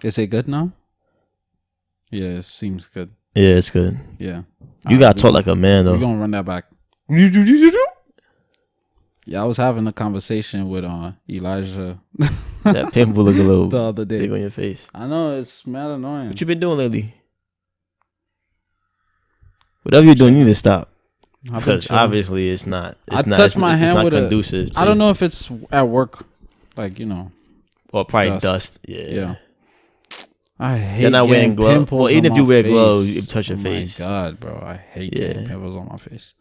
Is it good now? Yeah, it seems good. Yeah, it's good. Yeah. You gotta talk like a man though. We're gonna run that back. Yeah, I was having a conversation with Elijah That pimple look a little the other day. big on your face. I know, it's mad annoying. What you been doing lately? Whatever you're doing, you need to stop. Because obviously it's not. I touched my hand with conducive. I don't know if it's at work, like, you know. Or probably dust. Yeah. I hate You're not wearing gloves. pimples. Well, even on if you my wear face. gloves, you touch your face. Oh my God, bro. I hate getting pimples on my face.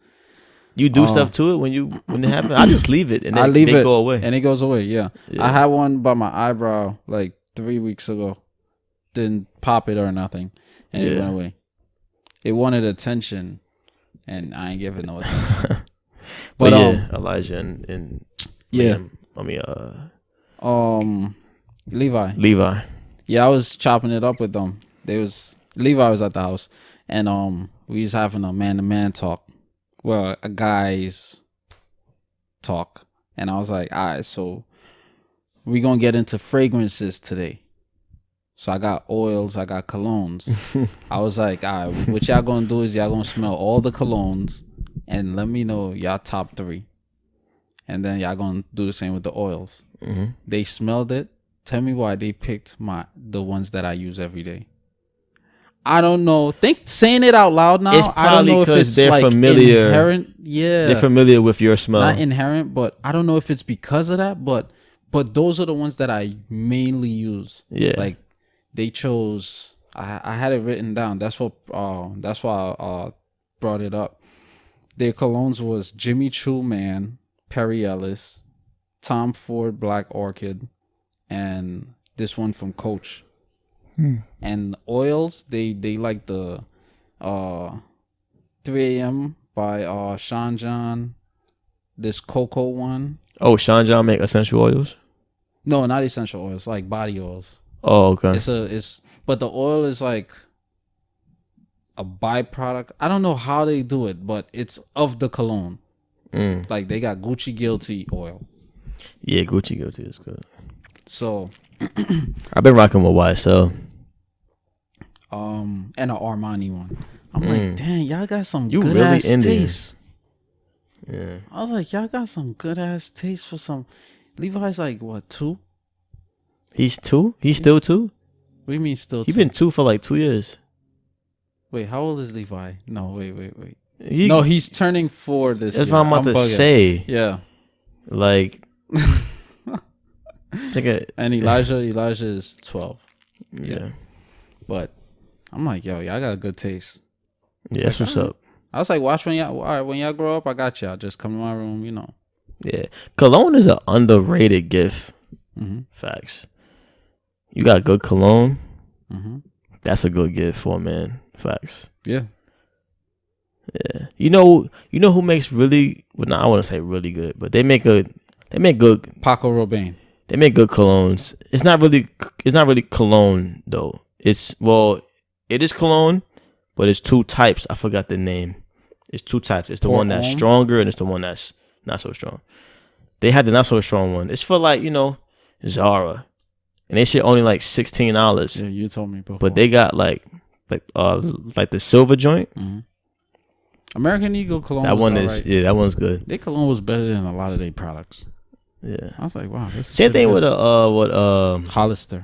You do stuff to it when it happens? I just leave it and then they go away. And it goes away, yeah. I had one by my eyebrow like 3 weeks ago. Didn't pop it or nothing. And it went away. It wanted attention and I ain't giving no attention. but yeah, Elijah and Liam, Levi. Yeah, I was chopping it up with them. Levi was at the house and we was having a man-to-man talk. Well, a guy's talk. And I was like, all right, so we're going to get into fragrances today. So I got oils, I got colognes. I was like, all right, what y'all going to do is y'all going to smell all the colognes and let me know y'all top 3. And then y'all going to do the same with the oils. Mm-hmm. They smelled it. Tell me why they picked the ones that I use every day. I don't know. Saying it out loud now. It's probably because they're like familiar. Inherent. Yeah, they're familiar with your smell. Not inherent, but I don't know if it's because of that. But those are the ones that I mainly use. Yeah, like they chose. I had it written down. That's why I brought it up. Their colognes was Jimmy Choo Man, Perry Ellis, Tom Ford Black Orchid, and this one from Coach. And oils, they like the 3 a.m. by Sean John, this cocoa one. Oh, Sean John make essential oils? No, not essential oils, like body oils. Oh, okay. But the oil is like a byproduct. I don't know how they do it, but it's of the cologne. Like they got Gucci Guilty oil. Yeah, Gucci Guilty is good. So I've been rocking with YSL. And an Armani one. I'm like, dang, y'all got some good really ass Indian. taste. Yeah. I was like, y'all got some good ass taste for some. Levi's like, what, 2? He's 2? He's still 2? What do you mean still 2? He's been 2 for like 2 years. Wait, how old is Levi? No, wait. No, he's turning 4 this year. That's what I'm about to say. Yeah. Like. And Elijah is 12. Yeah. But I'm like, yo, y'all got a good taste. Yeah, that's what's up. I was like, watch when y'all grow up, I got y'all. Just come to my room, you know. Yeah. Cologne is an underrated gift. Mm-hmm. Facts. You got good cologne. Mm-hmm. That's a good gift for a man. Facts. Yeah. Yeah. You know who makes really, well, I want to say really good, but they make good Paco Rabanne. They make good colognes. It's not really cologne though. It is cologne, but it's 2 types. I forgot the name. It's 2 types. It's the one that's stronger and it's the one that's not so strong. They had the not so strong one. It's for like, Zara. And they shit only like $16. Yeah, you told me before. But they got like the silver joint. Mm-hmm. American Eagle cologne. That one is right. Yeah, that one's good. Their cologne was better than a lot of their products. Yeah, I was like, wow. Same thing with Hollister.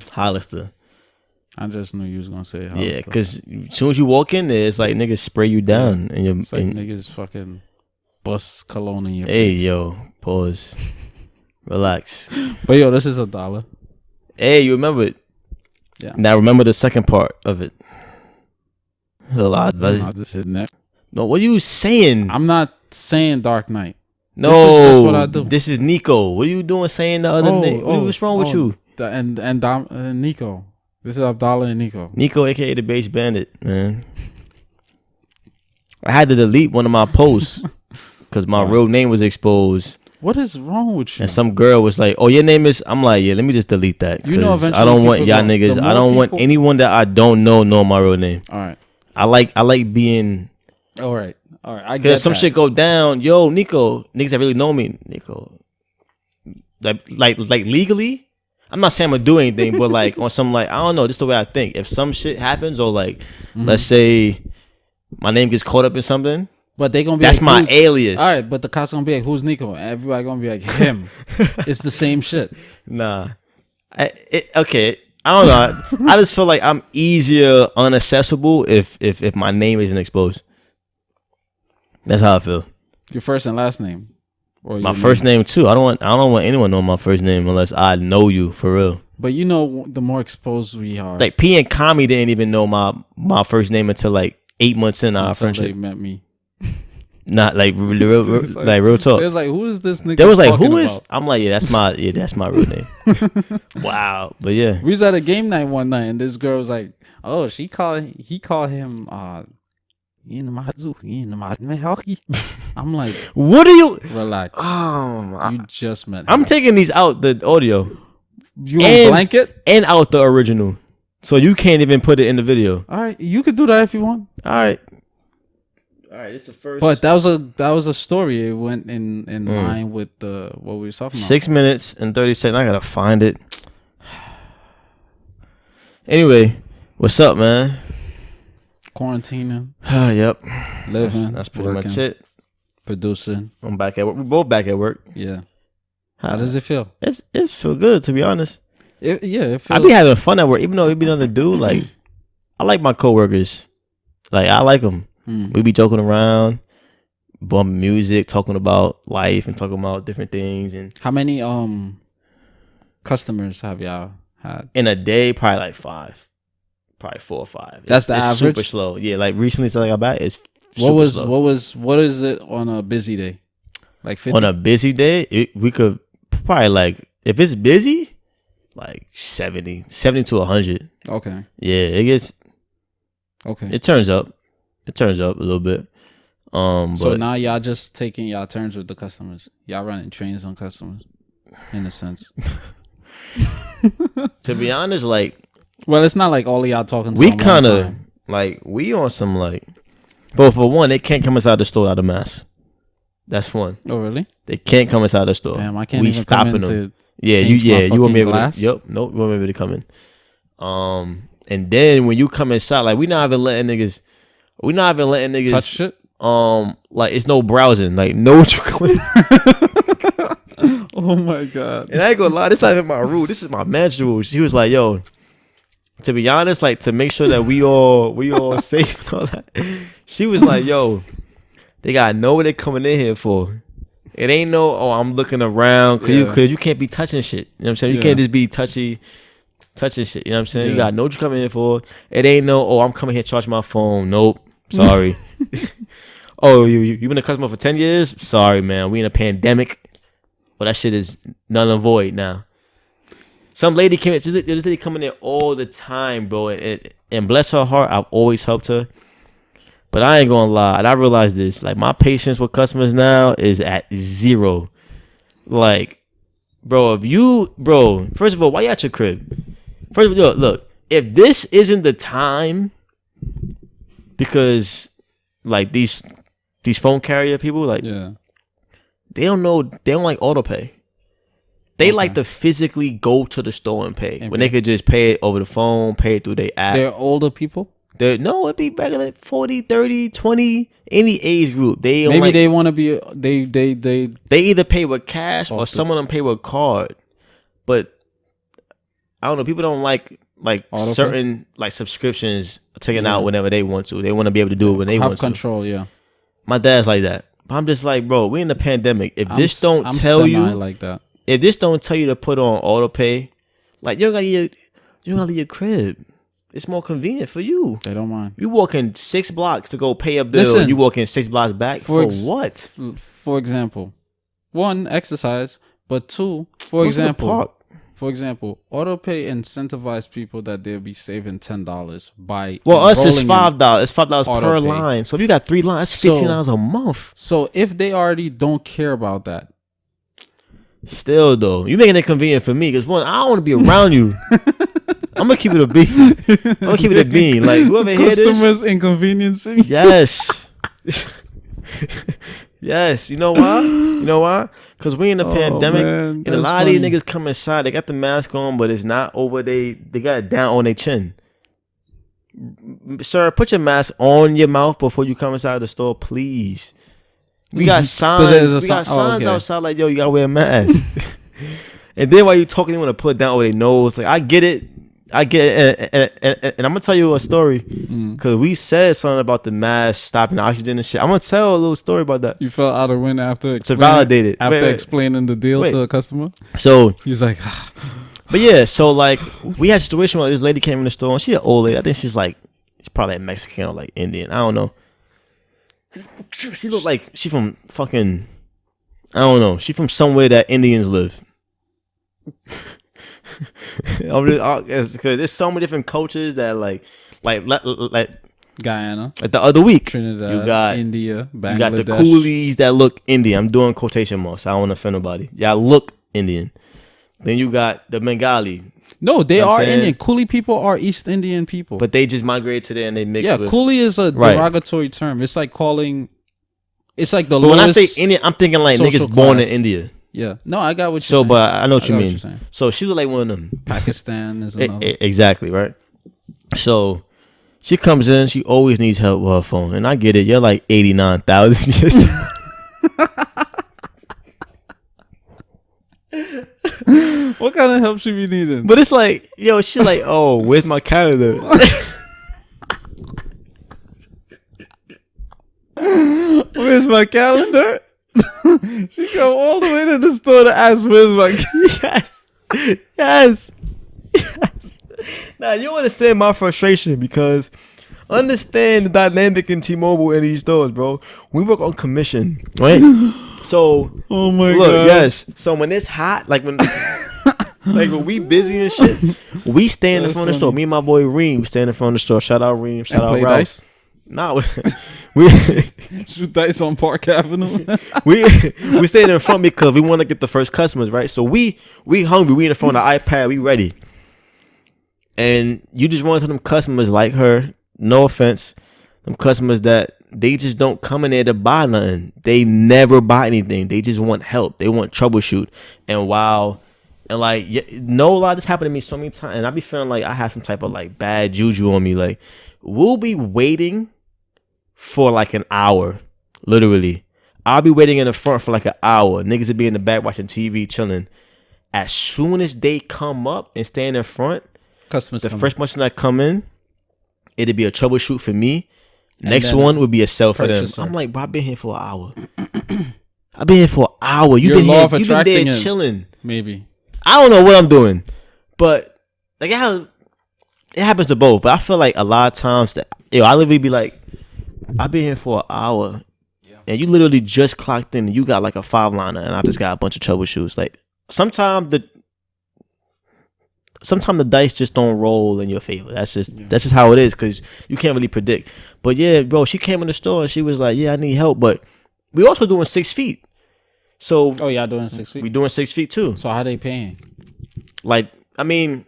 I just knew you was gonna say Hollister. Yeah, because as soon as you walk in there, it's like niggas spray you down, and you're like niggas fucking bust cologne in your hey, face. Hey yo, pause, relax. But yo, this is $1. Hey, you remember it? Yeah. Now remember the second part of it. I just said that. No, what are you saying? I'm not saying Dark Knight. No, that's what I do. This is Nico. What are you doing saying the other thing? What's wrong with you? And Nico. This is Abdalla and Nico. Nico, aka the Bass Bandit, man. I had to delete one of my posts because my real name was exposed. What is wrong with you? And some girl was like, "Oh, your name is." I'm like, "Yeah, let me just delete that." Eventually I don't want y'all niggas. I don't want anyone that I don't know my real name. All right. I like being. All right. I get because some shit go down. Yo, Nico, niggas that really know me, Nico. Like legally, I'm not saying I'm gonna do anything, but like on some like I don't know, just the way I think. If some shit happens or like let's say my name gets caught up in something, but they gonna be that's like, my alias. All right, but the cops gonna be like, who's Nico? And everybody gonna be like, him. It's the same shit. Nah, okay. I don't know. I just feel like I'm easier unaccessible if my name isn't exposed. That's how I feel. Your first and last name, or my first name too. I don't want anyone knowing my first name unless I know you for real. But you know, the more exposed we are, like P and Kami didn't even know my first name until like 8 months in our friendship. They met me. Not like real talk. It was like, who is this nigga? They was like, who is? About? I'm like, that's my real name. Wow, but yeah, we was at a game night one night, and this girl was like, oh, he called him I'm like, what are you? Relax. You just met. I'm taking these out the audio. You want blanket and out the original, so you can't even put it in the video. All right, you could do that if you want. All right, it's the first. But that was a story. It went in line with what we were talking about. 6 minutes and 30 seconds. I gotta find it. Anyway, what's up, man? Quarantining. Yep. Living. That's pretty working, much it. Producing. I'm back at work. We're both back at work. Yeah. How does it feel? It feel good, to be honest. It feels. I be having fun at work, even though it be nothing to do. Like, I like my coworkers. Like, I like them. We be joking around, bumping music, talking about life, and talking about different things. And how many customers have y'all had in a day? Probably like 5, probably 4 or 5. That's the average. Super slow. Yeah, like recently since I got back, it's what is it on a busy day? Like 50? On a busy day, we could probably like if it's busy, like 70 to 100. Okay. Yeah, it gets. Okay. It turns up. It turns up a little bit. So now y'all just taking y'all turns with the customers. Y'all running trains on customers, in a sense. To be honest, like, well, it's not like all of y'all talking. We kind of like we on some like, but for one, they can't come inside the store without a mask. That's one. Oh really? They can't come inside the store. Damn, I can't even stopping come in them. You won't be able to. Yep, nope, you won't be able to come in. And then when you come inside, like we not even letting niggas touch shit. Like it's no browsing. Like no what you coming. Oh my god. And I ain't gonna lie, this not even my rule. This is my manager's rule. She was like, yo, to be honest, like to make sure that we all safe and all that. She was like, yo, they gotta know what they're coming in here for. It ain't no, I'm looking around cause you can't be touching shit. You know what I'm saying? You can't just be touching shit. You know what I'm saying? You gotta know what you're coming in for. It ain't no, I'm coming here to charge my phone. Nope. Sorry. Oh, you been a customer for 10 years? Sorry, man. We in a pandemic. Well, that shit is null and void now. Some lady came in. This lady coming in all the time, bro. And bless her heart, I've always helped her. But I ain't gonna lie. And I realized this. Like, my patience with customers now is at 0. Like, first of all, why you at your crib? First of all, look, if this isn't the time, because, like, these phone carrier people, like, they don't like auto pay. They like to physically go to the store and pay. When they could just pay it over the phone, pay it through their app. They're older people? No, it'd be regular 40, 30, 20, any age group. They want to be, they either pay with cash or some of them pay with card. But, I don't know, people don't like certain like subscriptions taken out whenever they want to. They want to be able to do it when they want to. Have control, yeah. My dad's like that. But I'm just like, bro, we in the pandemic. If this don't tell you to put on auto pay, like you don't gotta leave your crib. It's more convenient for you. They don't mind. You walking 6 blocks to go pay a bill. And you walking 6 blocks back for what? For example, 1, exercise, but 2, for example, auto pay incentivize people that they'll be saving $10 by. Well, us is $5. It's $5 per line. So if you got 3 lines, that's $15 a month. So if they already don't care about that, still though, you making it convenient for me because one, I don't want to be around you. I'm gonna keep it a bean. Like whoever hear this, customers inconveniencing. Yes. Yes. You know why? Because Cause we in the pandemic, man, and a lot of these niggas come inside. They got the mask on, but it's not over. They got it down on their chin. Sir, put your mask on your mouth before you come inside the store, please. We got signs. We got signs outside like, yo, you gotta wear a mask. And then while you talking, you want to put it down over their nose. Like, I get it. And I'm gonna tell you a story because we said something about the mask stopping oxygen and shit. I'm gonna tell a little story about that. You felt out of wind after to validate it after explaining the deal to a customer. So he was like, but yeah, so like we had a situation where this lady came in the store and she's an old lady. I think she's probably Mexican or like Indian. I don't know. She looked like she from fucking, I don't know. She from somewhere that Indians live. Because there's so many different cultures that like Guyana, like the other week, Trinidad, you got India, Bangladesh. You got the coolies that look Indian. I'm doing quotation marks. So I don't want to offend nobody. Y'all look Indian. Then you got the Bengali. No, they are Indian. Coolie people are East Indian people, but they just migrated to there and they mix. Yeah, coolie is a derogatory term. It's like calling. It's like the. But when I say Indian, I'm thinking like niggas born in India. Yeah, no, I got what you're saying. But I know what you mean. So she look like one of them. Pakistan is another. Exactly, right? So she comes in, she always needs help with her phone. And I get it, you're like 89,000 years What kind of help she be needing? But it's like, yo, she like, oh, where's my calendar? Where's my calendar? She go all the way to the store to ask where's my yes. Now you understand my frustration because understand the dynamic in T-Mobile in these stores, bro. We work on commission, right? So oh my god, yes. So when it's hot, like when when we busy and shit, we stand in front of the store. Me and my boy Reem stand in front of the store. Shout out Reem. Shout out Ralph. Nah, we shoot dice on Park Avenue. we stand in front because we want to get the first customers, right? So we hungry. We in the front of the iPad. We ready. And you just run to them customers like her. No offense, them customers that they just don't come in there to buy nothing. They never buy anything. They just want help. They want troubleshoot. And wow. And like, no, a lot of this happened to me so many times. And I be feeling like I have some type of like bad juju on me. Like, we'll be waiting for like an hour, literally. I'll be waiting in the front for like an hour. Niggas will be in the back watching TV, chilling. As soon as they come up and stand in front, customers, the first person that come in, it'll be a troubleshoot for me. Next one would be a sell for them. I'm like, bro, I've been here for an hour. I've been here for an hour. You've been there chilling. Maybe. I don't know what I'm doing, but like it happens to both. But I feel like a lot of times that I literally be like, I've been here for an hour, and you literally just clocked in, and you got like a 5-liner, and I just got a bunch of troubleshoots. Like sometimes the dice just don't roll in your favor. That's just how it is because you can't really predict. But yeah, bro, she came in the store and she was like, yeah, I need help, but we also doing 6 feet. So y'all doing 6 feet? We doing 6 feet too. So how they paying? Like, I mean,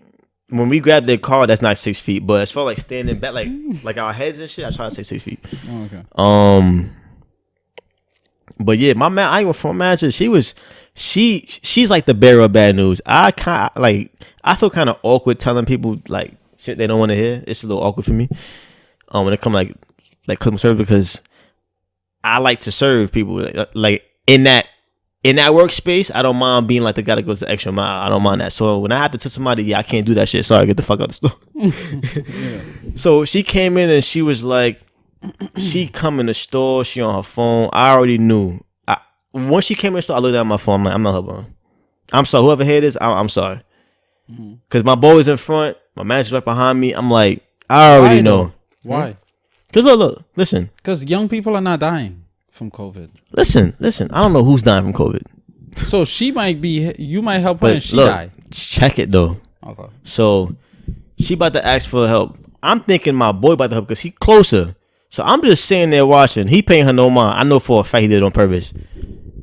when we grab their car, that's not 6 feet, but as far like standing back, like our heads and shit, I try to say 6 feet. Oh, okay. But yeah, my man, I ain't from manager. She's like the bearer of bad news. I feel kind of awkward telling people like shit they don't want to hear. It's a little awkward for me. When it comes like customer service because I like to serve people like in that workspace. I don't mind being like the guy that goes the extra mile. I don't mind that. So when I have to tell somebody, I can't do that shit. Sorry, get the fuck out of the store. Yeah. So she came in and she was like, she come in the store. She on her phone. I already knew. Once she came in the store, I looked at my phone. I'm like, I'm not her bone. I'm sorry. Whoever here it is, I'm sorry. Because my boy is in front. My manager's right behind me. I'm like, I already know. Why? Because look, listen. Because young people are not dying from COVID. Listen. I don't know who's dying from COVID. So she might be, you might help her and she die. Check it though. Okay. So she about to ask for help. I'm thinking my boy about to help because he closer. So I'm just sitting there watching. He paying her no mind. I know for a fact he did it on purpose.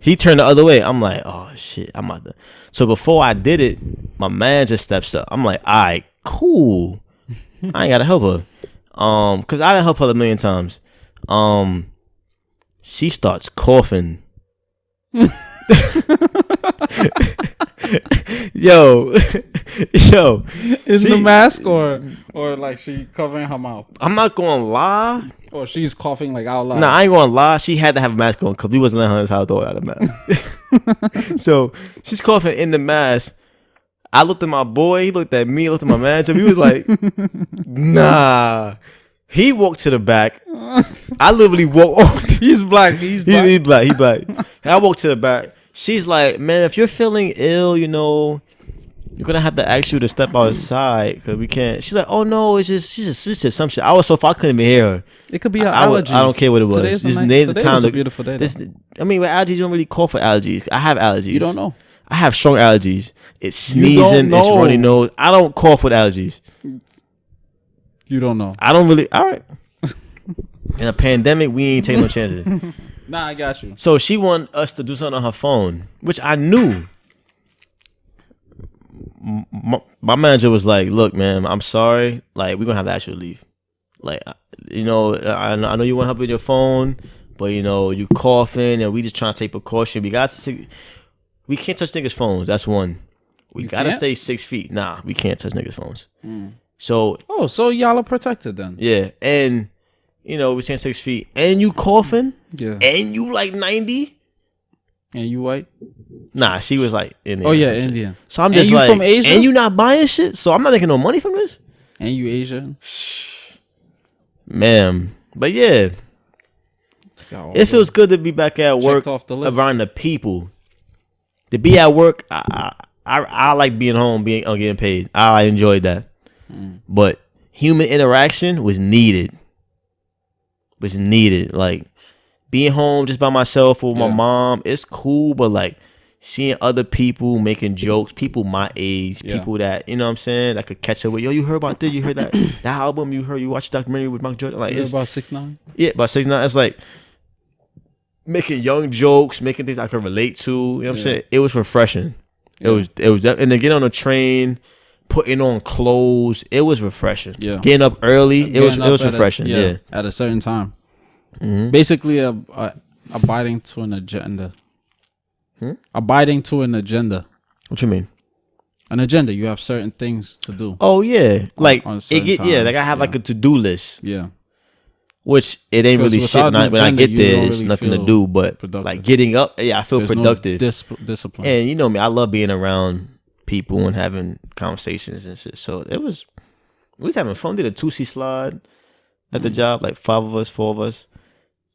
He turned the other way. I'm like, oh shit, I'm about to. So before I did it, my man just steps up. I'm like, all right, cool. I ain't gotta help her. Cause I done helped her a million times. She starts coughing. Yo. Is the mask or like she covering her mouth? I'm not gonna lie. Or she's coughing like out loud. Nah, I ain't gonna lie. She had to have a mask on because we wasn't letting her in the house without a mask. So she's coughing in the mask. I looked at my boy. He looked at me. Looked at my manager. He was like, nah. He walked to the back. I literally walked. Oh, He's black. He's black. I walked to the back. She's like, man, if you're feeling ill, you know, you're gonna have to ask you to step outside because we can't. She's like, oh no, it's just she said some shit. I was so far I couldn't even hear her. It could be her allergies. I don't care what it was. Just name the time. Today was a beautiful day. I mean, with allergies, you don't really call for allergies. I have allergies. You don't know. I have strong allergies. It's sneezing. It's runny nose. I don't cough with allergies. You don't know. I don't really. All right. In a pandemic, we ain't taking no chances. Nah, I got you. So she wanted us to do something on her phone, which I knew. My manager was like, "Look, man, I'm sorry. Like, we're gonna have to actually leave. Like, you know, I know you want help with your phone, but you know, you coughing, and we just trying to take precaution. We can't touch niggas' phones. That's one. We gotta stay 6 feet. Nah, we can't touch niggas' phones. So y'all are protected then. Yeah, and you know, we saying 6 feet, and you coughing, and you like 90, and you white. Nah, she was like Indian. Oh yeah, Indian. So I'm just and you like, from Asia? And you not buying shit, so I'm not making no money from this. And you Asian, ma'am. But yeah, it feels good to be back at work around the people. To be at work, I like being home, getting paid. I enjoyed that, but human interaction was needed. Like being home just by myself or with my mom, it's cool, but like seeing other people making jokes, people my age, people that, you know what I'm saying, that could catch up with, yo, you heard about this, you heard that album, you watched the documentary with Michael Jordan, like it's about 6ix9ine. Yeah, about 6ix9ine. It's like making young jokes, making things I could relate to. You know what I'm saying? It was refreshing. It was, and to get on a train, putting on clothes, it was refreshing. Yeah, getting up early, it was refreshing. At a certain time. Basically, abiding to an agenda. Abiding to an agenda. What you mean? An agenda. You have certain things to do. Oh yeah, like like I have like a to-do list. Yeah. Which it ain't really shit. When I get there, it's nothing to do. But productive. Like getting up, I feel productive. No discipline. And you know me, I love being around people and having conversations and shit. So we was having fun. Did a 2C slide at the job, like 4 of us,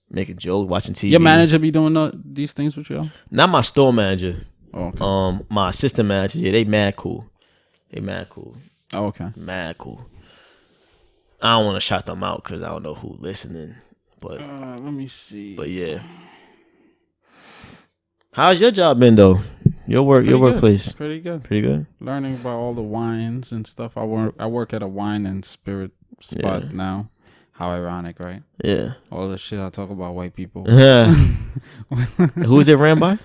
making jokes, watching TV. Your manager be doing these things with you? Not my store manager. Oh, okay. My assistant manager. Yeah, they mad cool. Oh, okay. Mad cool. I don't want to shout them out because I don't know who listening. But let me see. But yeah, how's your job been though? Your workplace? Pretty good. Pretty good. Learning about all the wines and stuff. I work at a wine and spirit spot now. How ironic, right? Yeah. All the shit I talk about white people. Yeah. Who's it ran by?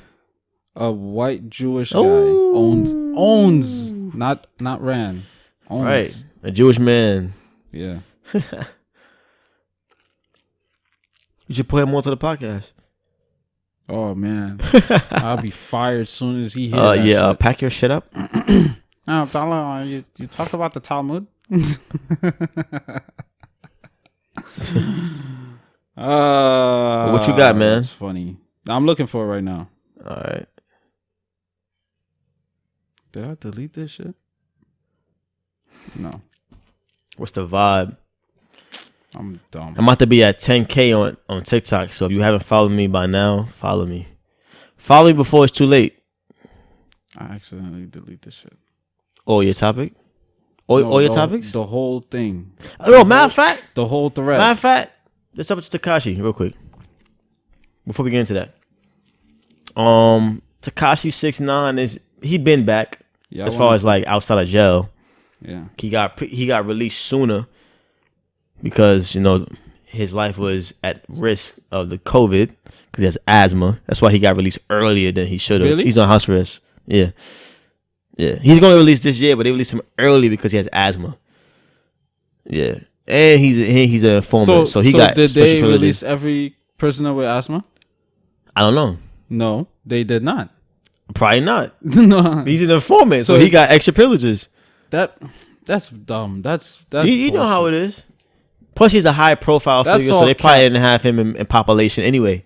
A white Jewish guy owns, not ran. Owns. Right, a Jewish man. Yeah. You should put him onto the podcast. Oh man, I'll be fired as soon as he hears that shit. Pack your shit up. Abdalla, you talked about the Talmud. What you got, man? That's funny. I'm looking for it right now. All right. Did I delete this shit? No. What's the vibe? I'm dumb. I'm about to be at 10K on TikTok. So if you haven't followed me by now, follow me. Follow me before it's too late. I accidentally delete this shit. All your topic? All your topics? The whole thing. No, matter of fact. The whole thread. Matter of fact, let's up to Tekashi real quick. Before we get into that. Tekashi 6ix9ine he been back as far as like outside of jail. Yeah. He got released sooner because, you know, his life was at risk of the COVID because he has asthma. That's why he got released earlier than he should have. Really? He's on house arrest. Yeah. Yeah. He's going to release this year, but they released him early because he has asthma. Yeah. And he's an informant. So he got did special they privileges. release every prisoner with asthma? I don't know. No, they did not. Probably not. No. He's an informant, so he got extra privileges. That's dumb. That's you know how it is. Plus, he's a high profile figure, so they probably didn't have him in population anyway.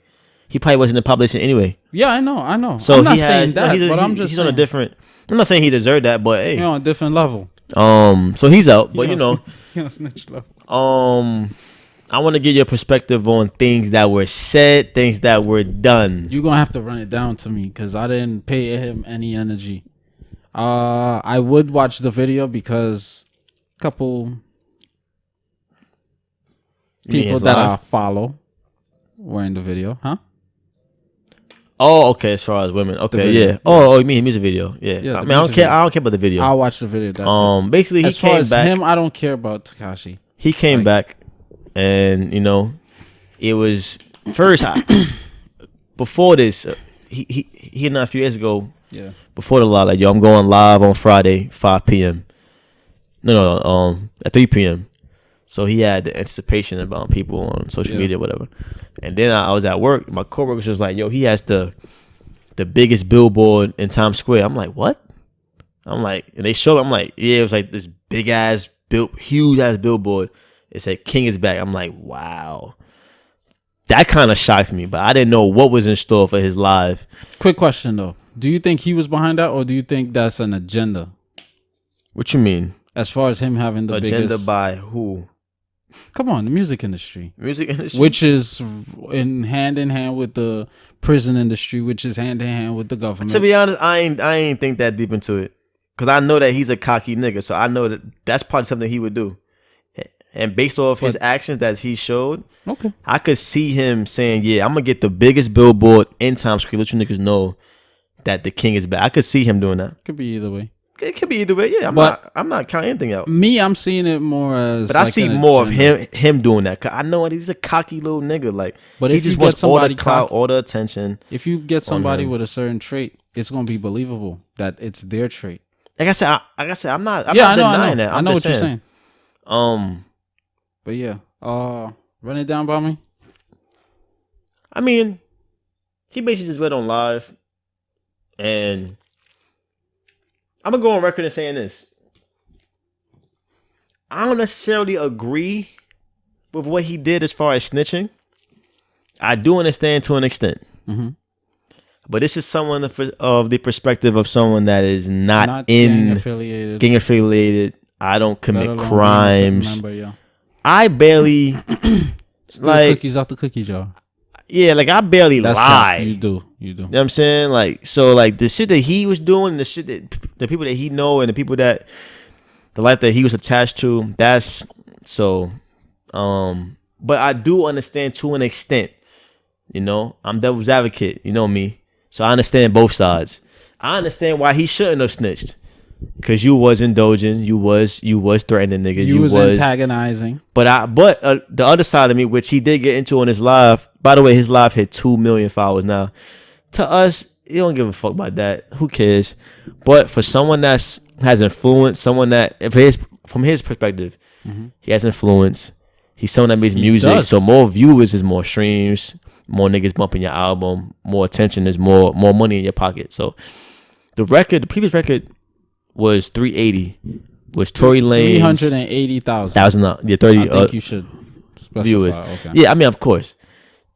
He probably wasn't in population anyway. Yeah, I know. So I'm not saying that, but I'm just he's saying. on a different. I'm not saying he deserved that, but hey, on a different level. So he's out, but he on snitch level. I want to get your perspective on things that were said, things that were done. You're gonna have to run it down to me because I didn't pay him any energy. I would watch the video because a couple people that I follow were in the video, huh? Oh, okay. As far as women, okay, yeah. Oh, you mean music video? Yeah. I mean, I don't care. I don't care about the video. I'll watch the video. That's basically, he came back. As far as him, I don't care about Tekashi. He came back, and it was first before this. He a few years ago. Yeah. Before the live, like, yo, I'm going live on Friday, 5 p.m. No, at 3 p.m. So he had the anticipation about people on social media, whatever. And then I was at work. My coworker was just like, yo, he has the biggest billboard in Times Square. I'm like, what? I'm like, and they showed. I'm like, yeah, it was like this big ass huge ass billboard. It said King is back. I'm like, wow. That kind of shocked me, but I didn't know what was in store for his live. Quick question though. Do you think he was behind that, or do you think that's an agenda? What you mean? As far as him having the agenda by who? Come on, the music industry. Music industry? Which is hand in hand with the prison industry, which is hand in hand with the government. To be honest, I ain't think that deep into it. Because I know that he's a cocky nigga, so I know that that's probably something he would do. And based off his actions that he showed, okay, I could see him saying, yeah, I'm going to get the biggest billboard in Times Square. Let you niggas know that the King is back. I could see him doing that. Could be either way. It could be either way. Yeah, I'm not counting anything out. I'm seeing it more as. But I see more of him doing that. Cause I know he's a cocky little nigga. Like, but he just wants all the clout, all the attention. If you get somebody with a certain trait, it's gonna be believable that it's their trait. Like I said, I'm not denying that. I know what you're saying. But yeah, run it down by me. I mean, he basically just went on live, and I'm gonna go on record and saying this. I don't necessarily agree with what he did as far as snitching. I do understand to an extent. Mm-hmm. But this is someone of the perspective of someone that is not in gang affiliated. I don't commit crimes. I barely like cookies out the cookie jar. Yeah, like I barely lie. You do. You know what I'm saying? Like, so like the shit that he was doing, the shit that the people that he know and the people that the life that he was attached to, that's so but I do understand to an extent. I'm devil's advocate, you know me. So I understand both sides. I understand why he shouldn't have snitched. Cause you was indulging, you was threatening niggas, you was antagonizing. But the other side of me, which he did get into on his live. By the way, his live hit 2 million followers now. To us, he don't give a fuck about that. Who cares? But for someone has influence, someone that from his perspective, he has influence. He's someone that makes music, so more viewers is more streams, more niggas bumping your album, more attention is more money in your pocket. So the previous record was 380. Was Tory Lanez 380,000. Yeah, 30. I think you should specify. Viewers. Okay. Yeah, I mean, of course,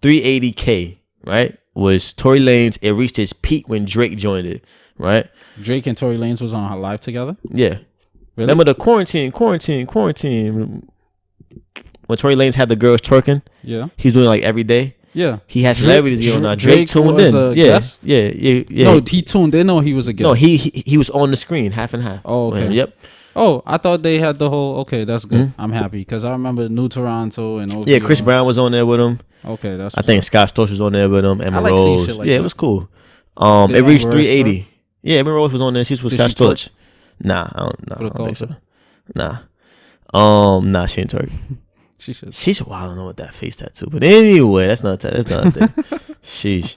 380K. Right? Was Tory Lanez? It reached its peak when Drake joined it. Right? Drake and Tory Lanez was on live together. Yeah. Really? Remember the quarantine. When Tory Lanez had the girls twerking. Yeah. He's doing like every day. Yeah, he had celebrities going on. Drake tuned in. Yeah. No, he tuned in. No, he was a guest. No, he was on the screen, half and half. Oh, okay. Yep. Oh, I thought they had the whole. Okay, that's good. Mm-hmm. I'm happy because I remember New Toronto and OVO. Yeah, Chris Brown was on there with him. Okay, that's. I think Scott Storch was on there with him. Emma Rose. Shit like that. It was cool. It reached 380. Yeah, Emma Rose was on there. She was with Scott Storch. Nah, I don't think so. Nah, she ain't twerk. She should. Well, I don't know what that face tattoo, but anyway, that's not a thing. Sheesh.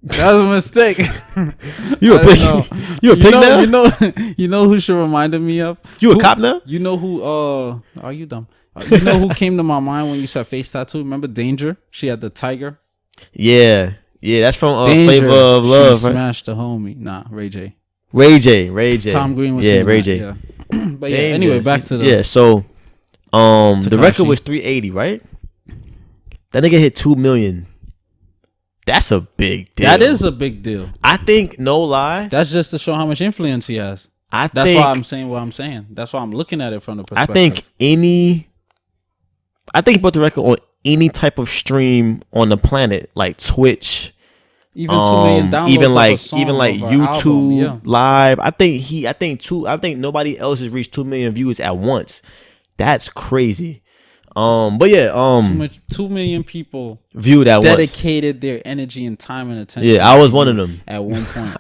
That was a mistake. You a pig? You a pig now? You know who she reminded me of? You a cop now? You know who? Are you dumb? You know who came to my mind when you said face tattoo? Remember Danger? She had the tiger. Yeah. Yeah, that's from Danger. Flavor of Love. She smashed the homie. Nah, Ray J. Ray J. Tom Green was Ray J. Yeah. But yeah, anyway, back to the So the record was 380, right? That nigga hit 2 million. That's a big deal. That is a big deal. I think, no lie. That's just to show how much influence he has. That's why I'm saying what I'm saying. That's why I'm looking at it from the perspective. I think put the record on any type of stream on the planet, like Twitch, even 2 million downloads, even like YouTube Live. I think nobody else has reached 2 million views at once. That's crazy. But yeah, 2 million people viewed at dedicated their energy and time and attention. Yeah, I was one of them at one point.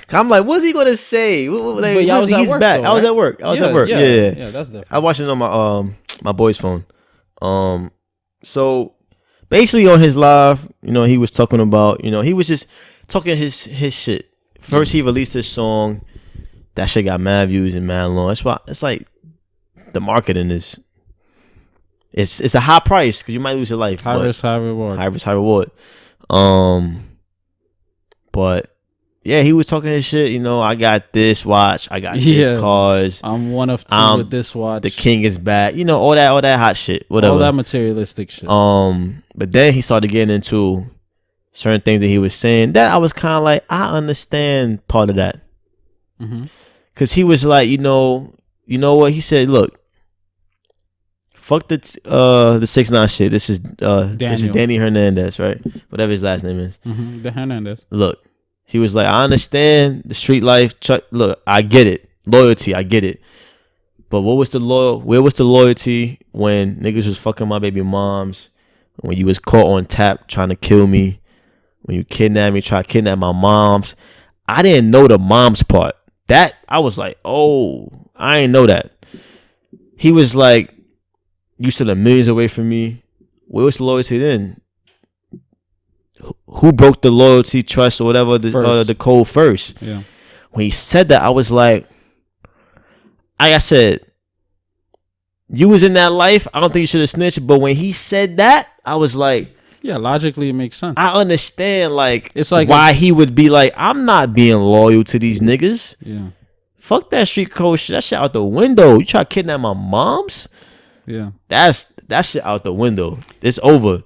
I'm like, what's he gonna say? Like, he's back. I was at work. Yeah, that's different. I watched it on my my boy's phone. So basically on his live, he was talking about, he was just talking his shit. First, he released this song. That shit got mad views and mad long. That's why it's like the marketing is. It's a high price because you might lose your life. High risk, high reward. High risk, high reward. But yeah, he was talking his shit. I got this watch. I got this cars. I'm one of two with this watch. The king is back. All that hot shit. Whatever. All that materialistic shit. But then he started getting into certain things that he was saying that I was kind of like, I understand part of that. Because he was like, you know what? He said, look, fuck the 6ix9ine shit. This is Danny Hernandez, right? Whatever his last name is. The Hernandez. Look. He was like, I understand the street life. Look, I get it. Loyalty, I get it. But where was the loyalty when niggas was fucking my baby moms? When you was caught on tap trying to kill me? When you kidnapped me, try to kidnap my moms? I didn't know the moms part. That, I was like, oh, I didn't know that. He was like, you still millions away from me. Where was the loyalty then? Who broke the loyalty, trust, or whatever the code first? Yeah. When he said that, I was like I said, you was in that life. I don't think you should have snitched. But when he said that, I was like, yeah, logically it makes sense. I understand, it's like why he would be like, I'm not being loyal to these niggas. Yeah. Fuck that street code shit. That shit out the window. You try to kidnap my moms? Yeah. That shit out the window. It's over.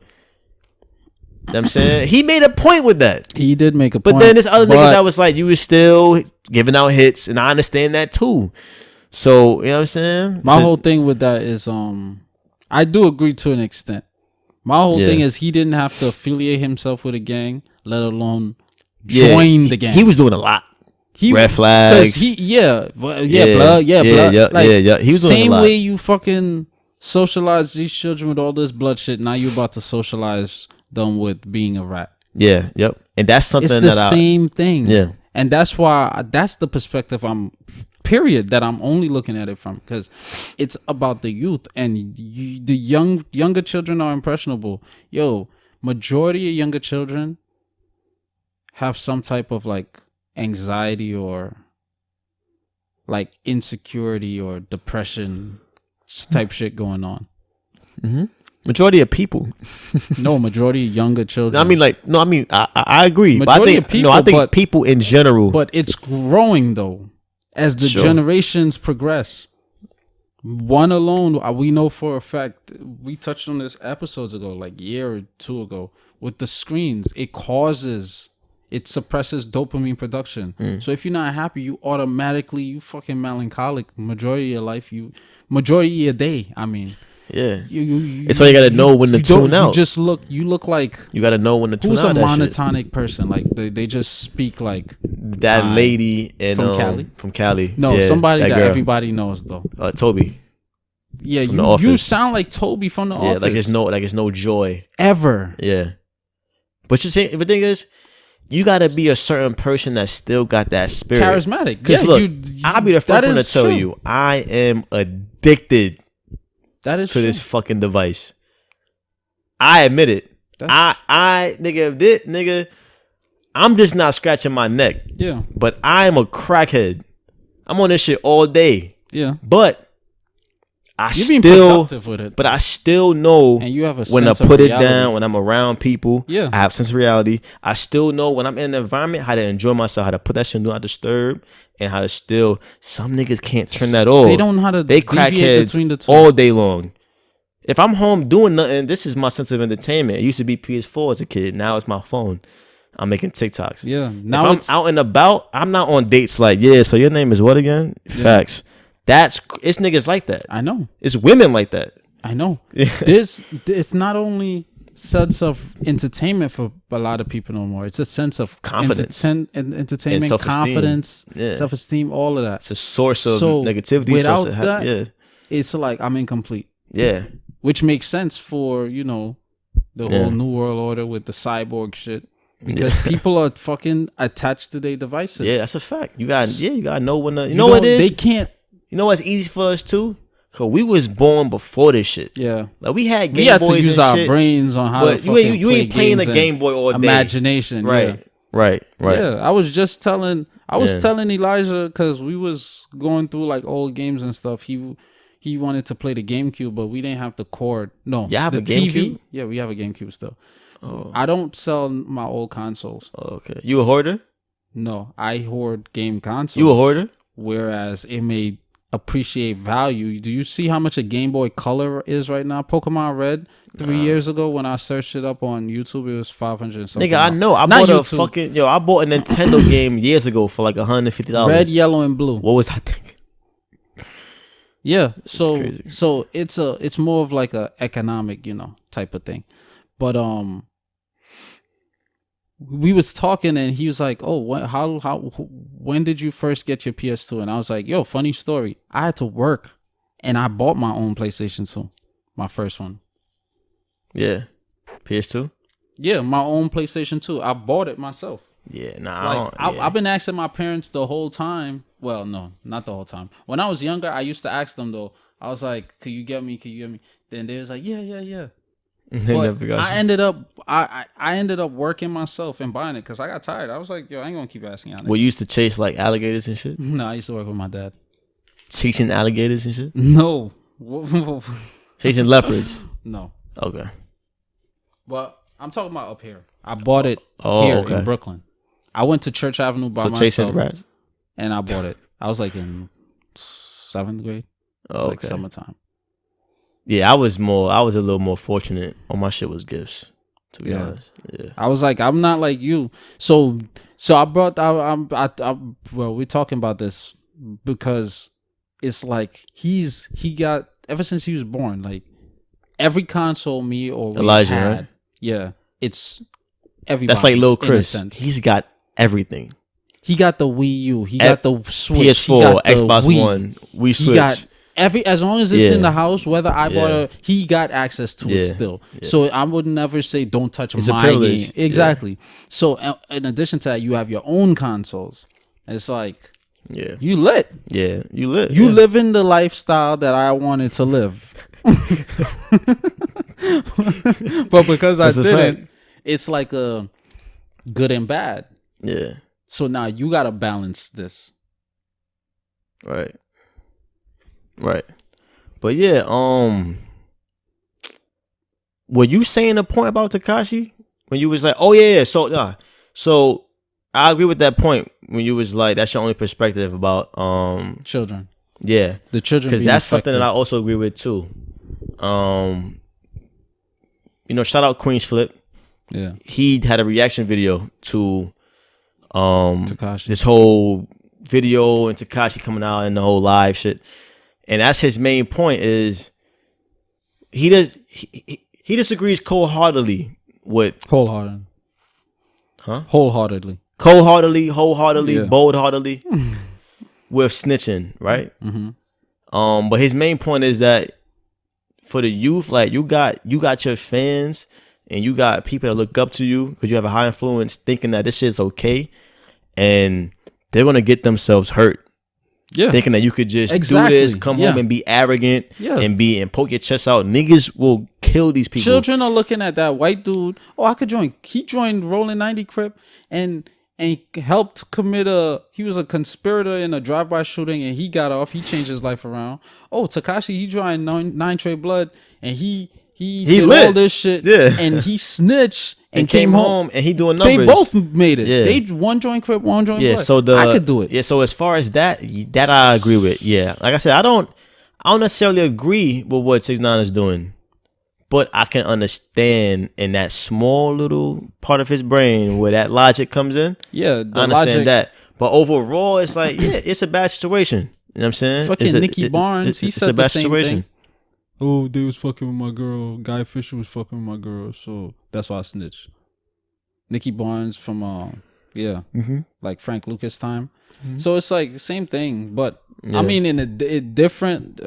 You know what I'm saying? He made a point with that. He did make a point. But then there's other niggas that was like, you was still giving out hits, and I understand that too. So, you know what I'm saying? My whole thing with that is I do agree to an extent. My whole thing is he didn't have to affiliate himself with a gang, let alone join the gang. He was doing a lot. Red flags. Blood. He was doing same a lot. Way you fucking socialize these children with all this blood shit. Now you about to socialize them with being a rat. Yeah, yep. And that's something it's the same thing. Yeah. And that's why that's the perspective I'm only looking at it from, because it's about the youth and the younger children are impressionable. Majority of younger children have some type of anxiety or insecurity or depression type shit going on. Majority of people. No, majority of younger children. I agree. Majority of people, I think people in general. But it's growing though, as the generations progress. One alone, we know for a fact. We touched on this episodes ago, a year or two ago, with the screens. It suppresses dopamine production. So if you're not happy, you fucking melancholic. Majority of your life, majority of your day. I mean. Yeah, it's why you gotta know when to tune out. You look like you gotta know when to tune out. Who's a monotonic person? They just speak like that lady from Cali. From Cali, no, somebody that everybody knows though. Toby. Yeah, you sound like Toby from the Office. Like it's no joy ever. Yeah, but the thing is, you gotta be a certain person that still got that spirit, charismatic. Because look, I'll be the first one to tell you, I am addicted. That is to this fucking device. I admit it. Nigga, I'm just not scratching my neck. Yeah. But I am a crackhead. I'm on this shit all day. Yeah. But I You're still, productive with it. but I still know and you have a when I sense of put it reality. down, when I'm around people. Yeah. I have sense of reality. I still know when I'm in an environment how to enjoy myself, how to put that shit do not disturb, and how to still. Some niggas can't turn that off. They don't know how to They deviate crackheads between the two. all day long. If I'm home doing nothing, this is my sense of entertainment. It used to be PS4 as a kid. Now it's my phone. I'm making TikToks. Yeah. Now if I'm out and about, I'm not on dates like, yeah, so your name is what again? Yeah. Facts. It's niggas like that. I know. It's women like that. I know. It's not only sense of entertainment for a lot of people no more. It's a sense of confidence, entertainment, and self-esteem. confidence, self-esteem, all of that. It's a source of negativity. Without that, it's like I'm incomplete. Yeah. Which makes sense for, the whole New World Order with the cyborg shit. Because people are fucking attached to their devices. Yeah, that's a fact. You gotta know when you know what it is? They can't. You know what's easy for us too? Cause we was born before this shit. Yeah, like we had Game we had Boys to use and our shit, brains on how to fucking you ain't playing a Game Boy all day. Imagination, right? Yeah, I was telling Elijah because we was going through like old games and stuff. He wanted to play the GameCube, but we didn't have the cord. No, you have the a GameCube? TV. Yeah, we have a GameCube still. Oh. I don't sell my old consoles. Oh, okay, you a hoarder? No, I hoard game consoles. You a hoarder? Whereas it may appreciate value. Do you see how much a Game Boy Color is right now? Pokemon Red 3 years ago when I searched it up on YouTube, it was 500 something. Nigga, I know. I bought I bought a Nintendo game years ago for like $150. Red, yellow, and blue. What was I thinking? Yeah, so it's more of like a economic, type of thing. But we was talking and he was like, "Oh, when did you first get your PS2?" And I was like, "Yo, funny story. I had to work and I bought my own PlayStation 2, my first one." Yeah. PS2? Yeah, my own PlayStation 2. I bought it myself. Yeah, nah. I've been asking my parents the whole time. Well, no, not the whole time. When I was younger, I used to ask them though. I was like, "Could you get me? Could you get me?" Then they was like, "Yeah." But I ended up working myself and buying it because I got tired. I was like, "Yo, I ain't gonna keep asking y'all." Well, you used to chase like alligators and shit? No, I used to work with my dad. Chasing alligators and shit? No. Chasing leopards? No. Okay. But I'm talking about up here. I bought it here in Brooklyn. I went to Church Avenue by myself. Chasing rats? And I bought it. I was like in 7th grade. It was like summertime. Yeah, I was a little more fortunate. All my shit was gifts, to be honest. Yeah. I was like, I'm not like you. So I brought well, we're talking about this because it's like he got ever since he was born, like every console me or we Elijah, had, right? Yeah, it's everybody. That's like Lil Chris. He's got everything. He got the Wii U. He got the Switch. PS4, Xbox One, Wii Switch. He got as long as it's in the house, whether I bought it, he got access to it still. Yeah. So I would never say don't touch my game. Exactly. Yeah. So in addition to that, you have your own consoles. It's like, you lit. Yeah, you lit. You live in the lifestyle that I wanted to live. But because I didn't, it's like a good and bad. Yeah. So now you gotta balance this. Right. But yeah, were you saying a point about Tekashi when you was like, oh yeah, so I agree with that point when you was like, that's your only perspective about children. Yeah, the children, because that's something that I also agree with too. Shout out Queen's Flip. Yeah, he had a reaction video to Tekashi. This whole video and Tekashi coming out and the whole live shit. And that's his main point is he disagrees wholeheartedly, wholeheartedly, bold-heartedly with snitching, right? Mm-hmm. But his main point is that for the youth, like you got your fans and you got people that look up to you because you have a high influence thinking that this shit's okay, and they're gonna get themselves hurt. Yeah, thinking that you could just do this, come home and be arrogant and poke your chest out. Niggas will kill these people. Children are looking at that white dude. Oh, I could join. He joined Rolling 90 Crip, and and helped commit he was a conspirator in a drive-by shooting, and he got off. He changed his life around. Oh, Tekashi, he joined Nine Trey Blood, and he did lit all this shit. Yeah. And he snitched and came home and he doing numbers. They both made it. Yeah. They one joint Crip, one joint Blood. So I could do it. Yeah, so as far as that I agree with. Yeah. Like I said, I don't necessarily agree with what 6ix9ine is doing. But I can understand in that small little part of his brain where that logic comes in. Yeah, I understand that. But overall, it's like, yeah, it's a bad situation. You know what I'm saying? Fucking Nicky Barnes, he said the same thing. Oh, they was fucking with my girl. Guy Fisher was fucking with my girl, so that's why I snitched. Nicky Barnes from like Frank Lucas time. Mm-hmm. So it's like the same thing, but I mean in a different.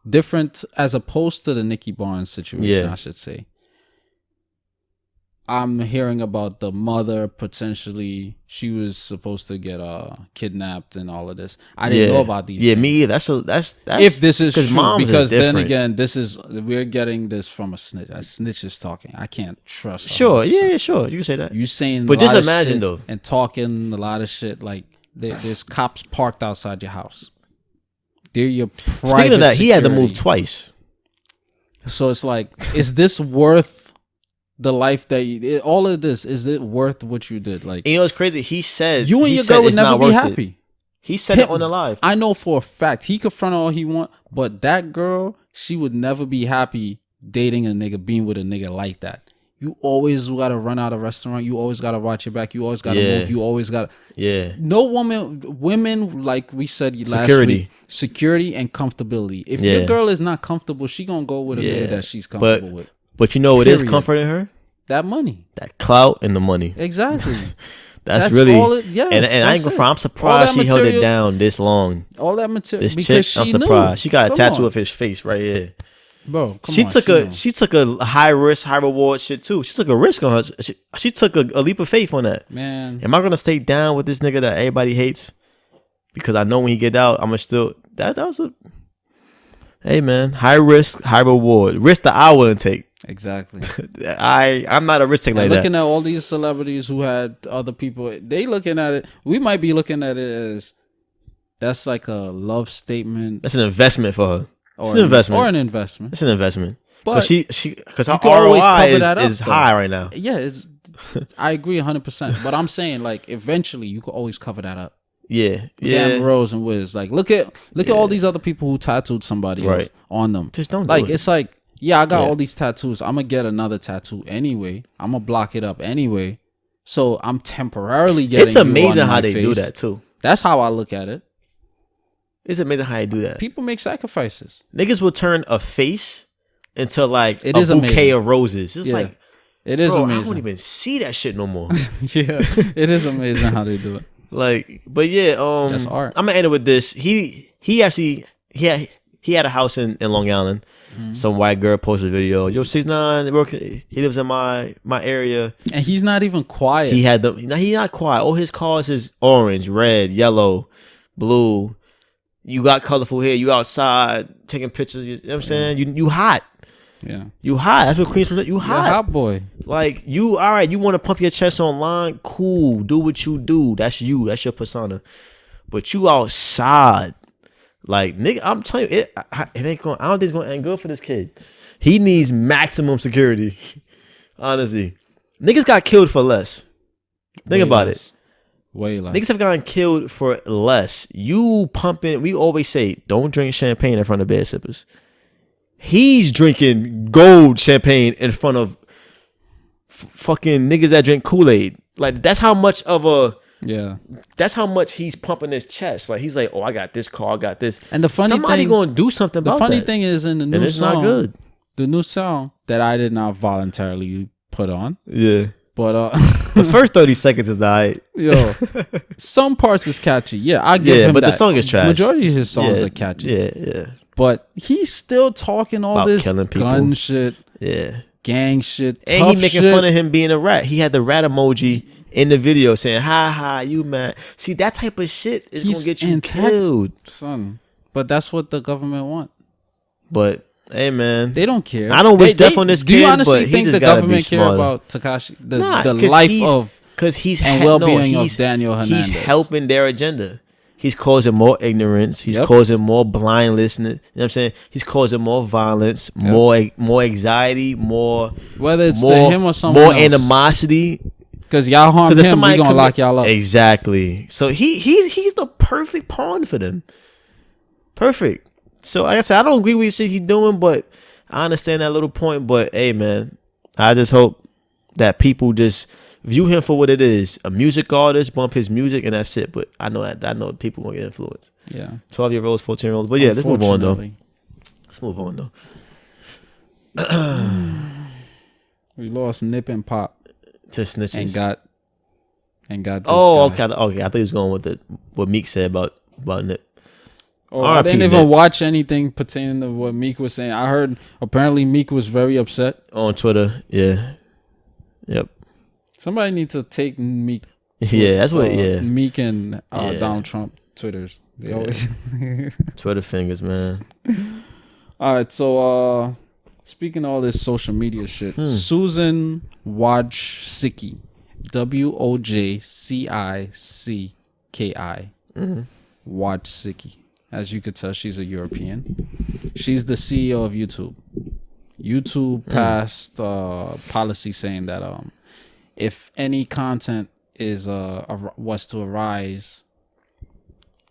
Different as opposed to the Nicky Barnes situation, I should say. I'm hearing about the mother potentially. She was supposed to get kidnapped and all of this. I didn't know about these. Yeah, things. me either. That's if this is true, because then different. again, we're getting this from a snitch. A snitch is talking. I can't trust. Sure, yeah, sure. You can say that. You saying, but just imagine though, and talking a lot of shit. Like there's cops parked outside your house. They're your private Speaking of that, security. he had to move twice. So it's like, is this worth the life that all of this? Is it worth what you did? Like, you know, it's crazy. He said you and your girl would never be happy. He said it on the live. I know for a fact he could front all he want, but that girl, she would never be happy dating a nigga, being with a nigga like that. You always gotta run out of restaurant. You always gotta watch your back. You always gotta move. You always gotta. Yeah. No women, like we said last week, security and comfortability. If your girl is not comfortable, she gonna go with a nigga that she's comfortable with. But you know what is comforting her? That money, that clout, and the money. Exactly. That's really all it, yes, and I ain't gonna front. I'm surprised she held it down this long. All that material. This chick, I'm surprised. She got a tattoo of his face right here. Bro, she took a high risk, high reward shit too. She took a risk on her. She took a leap of faith on that. Man, am I gonna stay down with this nigga that everybody hates? Because I know when he get out, I'm gonna still that was a. Hey man, high risk, high reward. Risk that I wouldn't take. Exactly. I'm not a risk taker like that. Looking at all these celebrities who had other people, they looking at it. We might be looking at it as that's like a love statement. That's an investment for her. It's an investment. Or an investment. It's an investment. But because her ROI is high right now. Yeah, I agree 100%. But I'm saying like eventually you could always cover that up. Yeah. Damn Rose and Wiz. Like look at all these other people who tattooed somebody else on them. Just don't like do it. It's like, yeah, I got all these tattoos. I'm gonna get another tattoo anyway. I'm gonna block it up anyway. So I'm temporarily getting. It's amazing how they do that too. That's how I look at it. It's amazing how they do that. People make sacrifices. Niggas will turn a face into like a bouquet of roses. It's like it is amazing. I don't even see that shit no more. Yeah, it is amazing how they do it. Like, but yeah, that's art. I'm gonna end it with this. He actually had a house in Long Island. Mm-hmm. Some white girl posted a video. Yo, 6ix9ine, he lives in my area, and he's not even quiet. He's not quiet. All his cars is orange, red, yellow, blue. You got colorful hair. You outside taking pictures. You know what I'm saying? You hot. Yeah. You hot. That's what Queens was. You hot. You're a hot boy. Like you. All right. You want to pump your chest online? Cool. Do what you do. That's you. That's your persona. But you outside. Like nigga, I'm telling you, it ain't going. I don't think it's going to end good for this kid. He needs maximum security. Honestly, niggas got killed for less. Think about it. Way less. Niggas have gotten killed for less. You pumping. We always say, don't drink champagne in front of bed sippers. He's drinking gold champagne in front of fucking niggas that drink Kool-Aid. Like that's how much of a. Yeah, that's how much he's pumping his chest. Like he's like, oh, I got this car, I got this. And the funny somebody thing, gonna do something about that. The funny thing is in the new it's song, not good. The new song that I did not voluntarily put on. Yeah, but the first 30 seconds is alright. Yo, some parts is catchy. Yeah, I give him but that. The song is trash. Majority of his songs are catchy. Yeah. But he's still talking all about this gun shit. Yeah, gang shit. And he making fun of him being a rat. He had the rat emoji in the video saying, ha, you mad. See, that type of shit is going to get you killed. Son. But that's what the government want. But Hey man, They don't care. I don't wish death on this kid. Do you honestly but he think just the gotta government be care smarter. about Tekashi, the Cause life of because he's and well-being of Daniel Hernandez? He's helping their agenda. He's causing more ignorance. He's Yep. causing more blindness. You know what I'm saying? He's causing more violence, Yep. more anxiety, more Whether it's more, to him or someone more else. animosity. Because y'all harm if him, somebody we gonna lock y'all up. Exactly. So he's the perfect pawn for them. Perfect. So like I said, I don't agree with what he's doing, but I understand that little point. But hey, man, I just hope that people just view him for what it is, a music artist, bump his music, and that's it. But I know people won't get influenced. Yeah. 12-year-olds, 14-year-olds. But yeah, let's move on though. Unfortunately. Let's move on though. We lost Nip and Pop To snitches. and got this Oh, guy. okay. I thought he was going with what Meek said about Nip. Oh, I didn't even watch anything pertaining to what Meek was saying. I heard apparently Meek was very upset On Twitter, yeah. Yep. Somebody needs to take Meek. Yeah, that's what. Yeah, Meek and Yeah. Donald Trump Twitters. They always. Twitter fingers, man. All right, so speaking of all this social media shit, Susan Wojcicki, Wojcicki, Wojcicki. As you could tell, she's a European. She's the CEO of YouTube. YouTube passed policy saying that if any content is was to arise,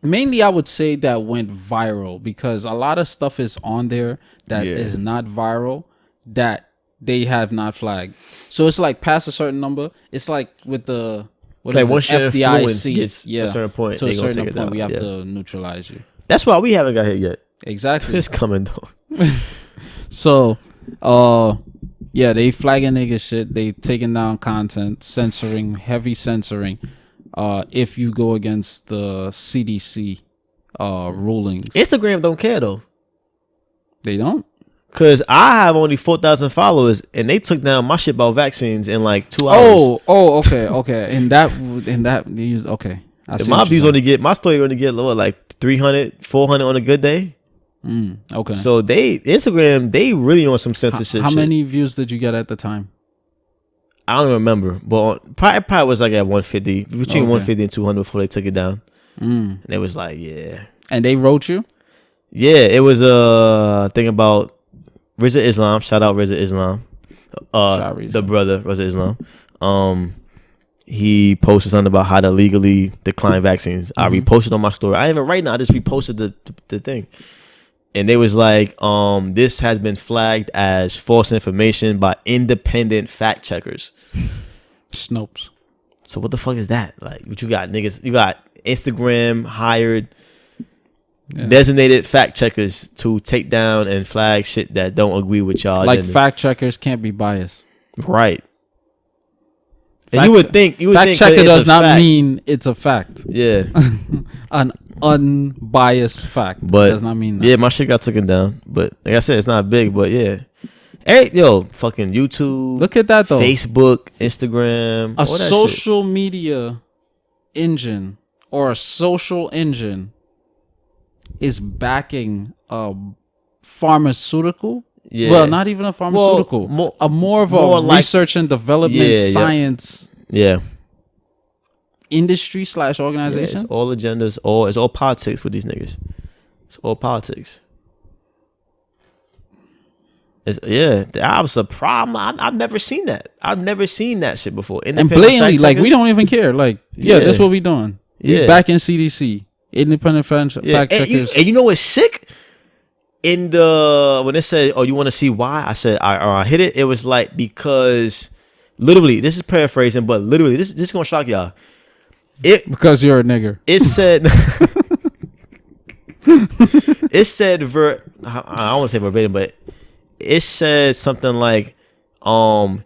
mainly I would say that went viral, because a lot of stuff is on there that is not viral that they have not flagged. So it's like past a certain number. It's like with the Once your influence FDIC, gets a certain point, to a they gonna certain take it point, down. we have Yeah. to neutralize you. That's why we haven't got hit yet. Exactly. It's coming though. So, yeah, they flagging nigga shit. They taking down content, censoring, heavy censoring. If you go against the CDC rulings, Instagram don't care though, they don't. cause I have only 4,000 followers, and they took down my shit about vaccines in like 2 hours. Okay. In that, okay. I see My what views you're only get, my story only get lower, like 300, 400 on a good day. saying. Okay. So Instagram, they really on some censorship. How shit. many views did you get at the time? I don't remember, but probably was like at 150, between Okay. 150 and 200 before they took it down. Mm. And it was like, yeah. And they wrote you? Yeah, it was a thing about Rizza Islam. Shout out Rizza Islam. Shout Rizza. The brother, Rizza Islam. He posted something about how to legally decline vaccines. I reposted on my story. I ain't even right now. I just reposted the thing. And they was like, this has been flagged as false information by independent fact checkers. Snopes. So what the fuck is that? Like, what you got, niggas? You got Instagram hired designated fact checkers to take down and flag shit that don't agree with y'all. Like agenda. fact checkers can't be biased. Right. And Fact you would think fact checker does not mean it's a fact. Yeah. An unbiased fact. But does not mean that. Yeah, my shit got taken down. But like I said, it's not big, but yeah. Hey, yo, fucking YouTube. Look at that though. Facebook, Instagram. A all that social media engine or a social engine is backing a pharmaceutical. Yeah. Well, not even a pharmaceutical. Well, more of more a like- research and development science Yeah. industry / Yeah, organization. it's all agendas. It's all politics with these niggas. It's all politics. I was surprised. I've never seen that. I've never seen that shit before. And Independent blatantly, fact like, we checkers? don't even care. Like, yeah, that's what we doing. We Yeah. back in CDC, independent fact And checkers. you know what's sick? In the when it said, "Oh, you want to see why?" I said, "I hit it." It was like because literally, this is paraphrasing, but literally, this is gonna shock y'all. Because you're a nigger. It said, it said I don't want to say verbatim, but it said something like,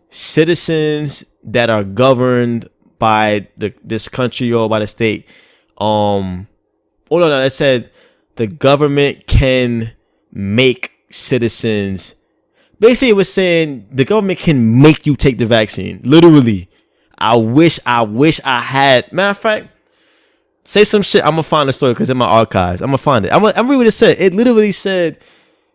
citizens that are governed by this country or by the state, no, it said the government can make citizens. Basically, it was saying the government can make you take the vaccine. Literally. I wish I had. Matter of fact, say some shit. I'm gonna find the story because in my archives. I'm gonna find it. I'm gonna read what it said. It literally said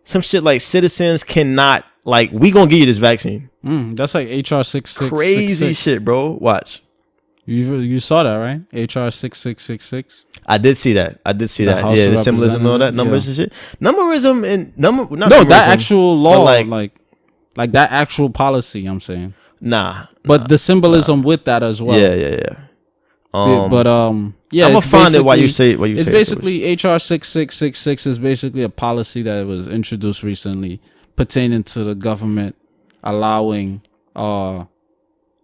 some shit like citizens cannot, like, we gonna give you this vaccine. That's like HR 6666. Crazy shit, bro. Watch. You saw that, right? HR 6666. I did see that. Yeah, the symbolism and all that, numbers and shit. Numberism and not that actual law, like that actual policy. I'm saying. But the symbolism with that as well. Yeah. I'm gonna find it while you say it. It's basically HR 6666 is basically a policy that was introduced recently pertaining to the government allowing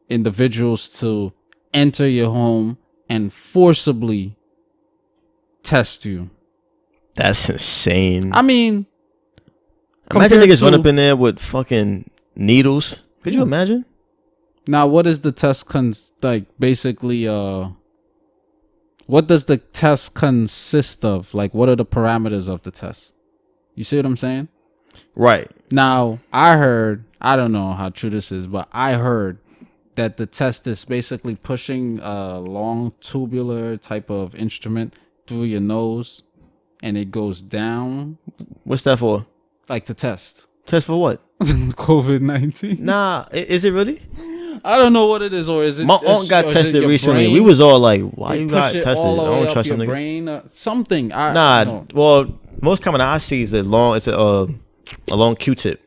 individuals to enter your home and forcibly test you. That's insane. I mean, imagine niggas run up in there with fucking needles. Could you imagine? Now, what is the test basically, what does the test consist of? Like, what are the parameters of the test? You see what I'm saying? Right. Now, I don't know how true this is, but I heard that the test is basically pushing a long tubular type of instrument through your nose and it goes down. What's that for? Like to test. Test for what? COVID-19. Nah, is it really? I don't know what it is, or is it? My aunt got tested recently. We was all like, "Why you got tested?" I don't trust them niggas. Brain, something. Well, most common I see is a long Q-tip,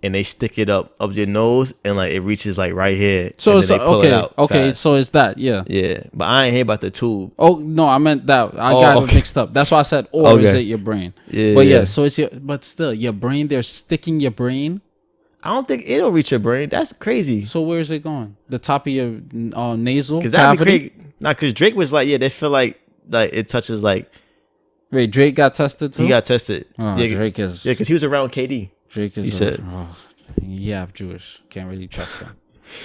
and they stick it up your nose, and like it reaches like right here. So it's okay. So it's that, yeah. But I ain't hear about the tube. Oh no, I meant that. I got it mixed up. That's why I said, or is it your brain? Yeah. But yeah, so it's but still your brain. They're sticking your brain. I don't think it'll reach your brain. That's crazy. So where is it going? The top of your nasal cavity? That'd be crazy. Nah, because Drake was like, they feel like it touches like. Wait, Drake got tested too? He got tested. Drake is. Yeah, because he was around KD. Drake is. He said. Jewish. Can't really trust him.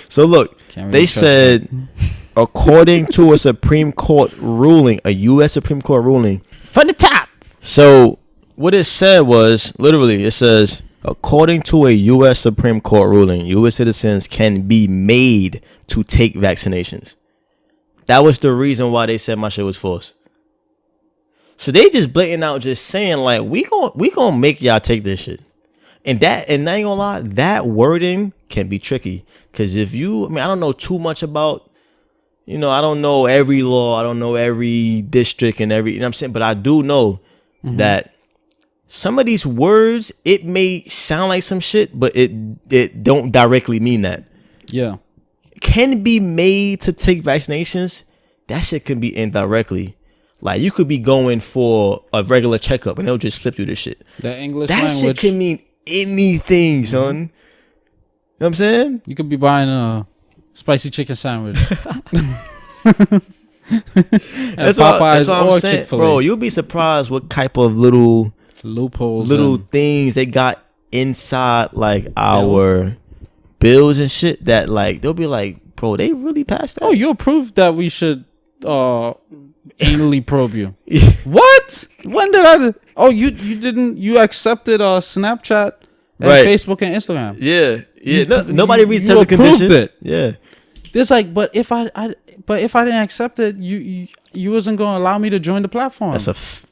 So look, they said, according to a Supreme Court ruling, a U.S. Supreme Court ruling. From the top. So what it said was, literally, it says, according to a U.S. Supreme Court ruling, U.S. citizens can be made to take vaccinations. That was the reason why they said my shit was forced. So they just blatant out just saying like, we gonna make y'all take this shit. And I ain't gonna lie, that wording can be tricky. Because I don't know too much about, I don't know every law, I don't know every district and every, you know what I'm saying? But I do know that some of these words, it may sound like some shit, but it don't directly mean that. Yeah. Can be made to take vaccinations. That shit can be indirectly. Like, you could be going for a regular checkup and they'll just slip you this shit. That English that language. Shit can mean anything, son. You know what I'm saying? You could be buying a spicy chicken sandwich. That's what I'm saying. Chick-fil-A. Bro, you'll be surprised what type of little loopholes, things they got inside like our bills and shit that like they'll be like, bro, they really passed that. Oh, you approved that we should anally probe you. What? When did I? Oh, you didn't. You accepted Snapchat, and Facebook, and Instagram. Yeah. Nobody reads terms and conditions. It. Yeah. It's like, but if I didn't accept it, you wasn't gonna allow me to join the platform. That's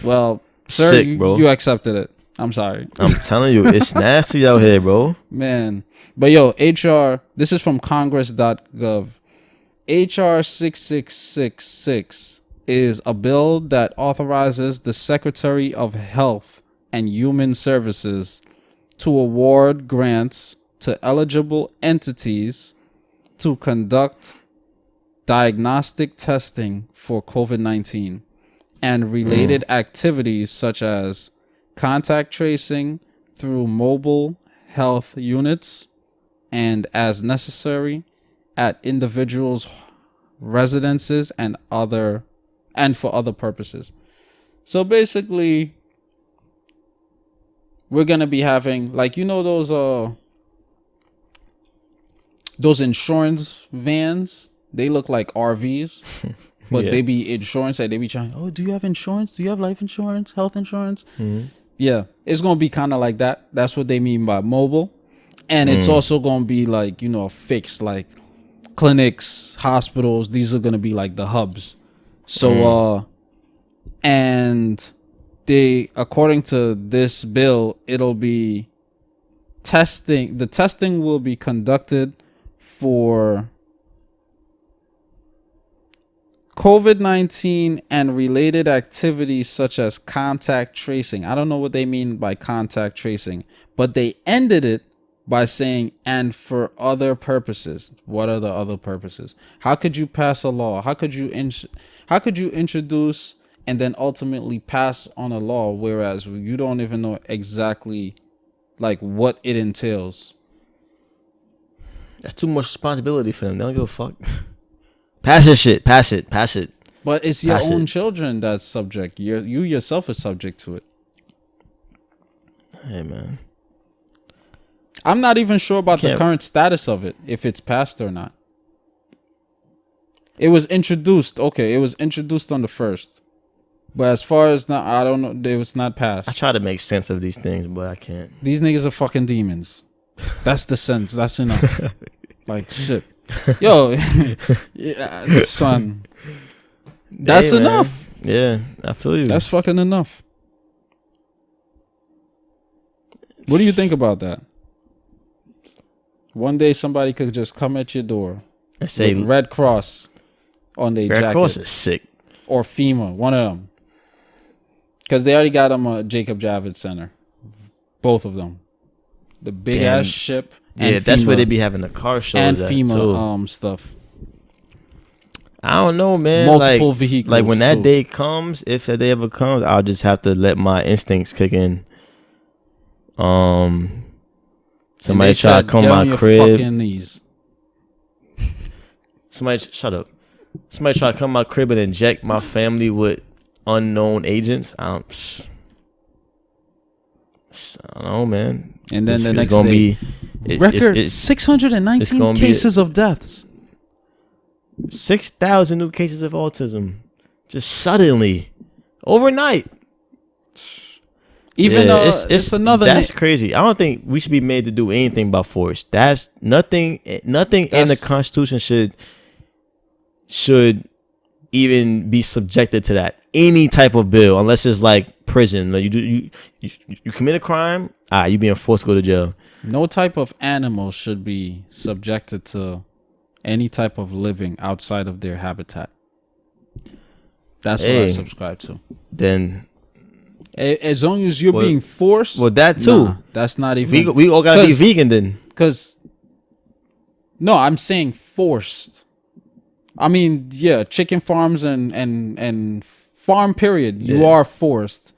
well, sir, sick, you accepted it. I'm sorry. I'm telling you, it's nasty out here, bro. Man, but yo, HR. This is from Congress.gov. HR 6666 is a bill that authorizes the Secretary of Health and Human Services to award grants to eligible entities to conduct diagnostic testing for COVID-19 and related activities such as contact tracing through mobile health units and as necessary at individuals' residences and for other purposes. So basically, we're gonna be having those insurance vans. They look like RVs, but they be insurance. Like they be trying. Oh, do you have insurance? Do you have life insurance, health insurance? Yeah, it's gonna be kind of like that. That's what they mean by mobile, and it's also gonna be like fixed like. Clinics, hospitals, these are going to be like the hubs. So and according to this bill, it'll be testing. The testing will be conducted for COVID-19 and related activities such as contact tracing. I don't know what they mean by contact tracing, but they ended it by saying, and for other purposes. What are the other purposes? How could you pass a law? How could you introduce and then ultimately pass on a law, whereas you don't even know exactly like what it entails? That's too much responsibility for them. They don't give a fuck. Pass this shit. Pass it. But it's your own children that's subject. You yourself is subject to it. Hey, man. I'm not even sure about the current status of it, if it's passed or not. It was introduced. Okay, it was introduced on the 1st. But as far as now, I don't know. It was not passed. I try to make sense of these things, but I can't. These niggas are fucking demons. That's the sense. That's enough. Like, shit. Yo, yeah, son. That's enough. Yeah, I feel you. That's fucking enough. What do you think about that? One day somebody could just come at your door and say Red Cross on their jacket. Red Cross is sick. Or FEMA, one of them. Because they already got them a Jacob Javits Center. Both of them. The big ass ship. Yeah, that's where they be having the car shows and FEMA stuff. I don't know, man. Multiple vehicles. Like when that day comes, if that day ever comes, I'll just have to let my instincts kick in. Somebody try to come to my crib. Somebody shut up. Somebody try to come to my crib and inject my family with unknown agents. I don't know, man. And then the next day, record 619 cases of deaths. 6,000 new cases of autism. Just suddenly. Overnight. Even though it's another. That's crazy. I don't think we should be made to do anything by force. That's nothing in the Constitution should even be subjected to that. Any type of bill, unless it's like prison. Like you commit a crime, you being forced to go to jail. No type of animal should be subjected to any type of living outside of their habitat. That's what I subscribe to. Then, as long as you're being forced, that too. That's not even. We all gotta be vegan then. Because no, I'm saying forced. I mean, yeah, chicken farms and farm period. You are forced,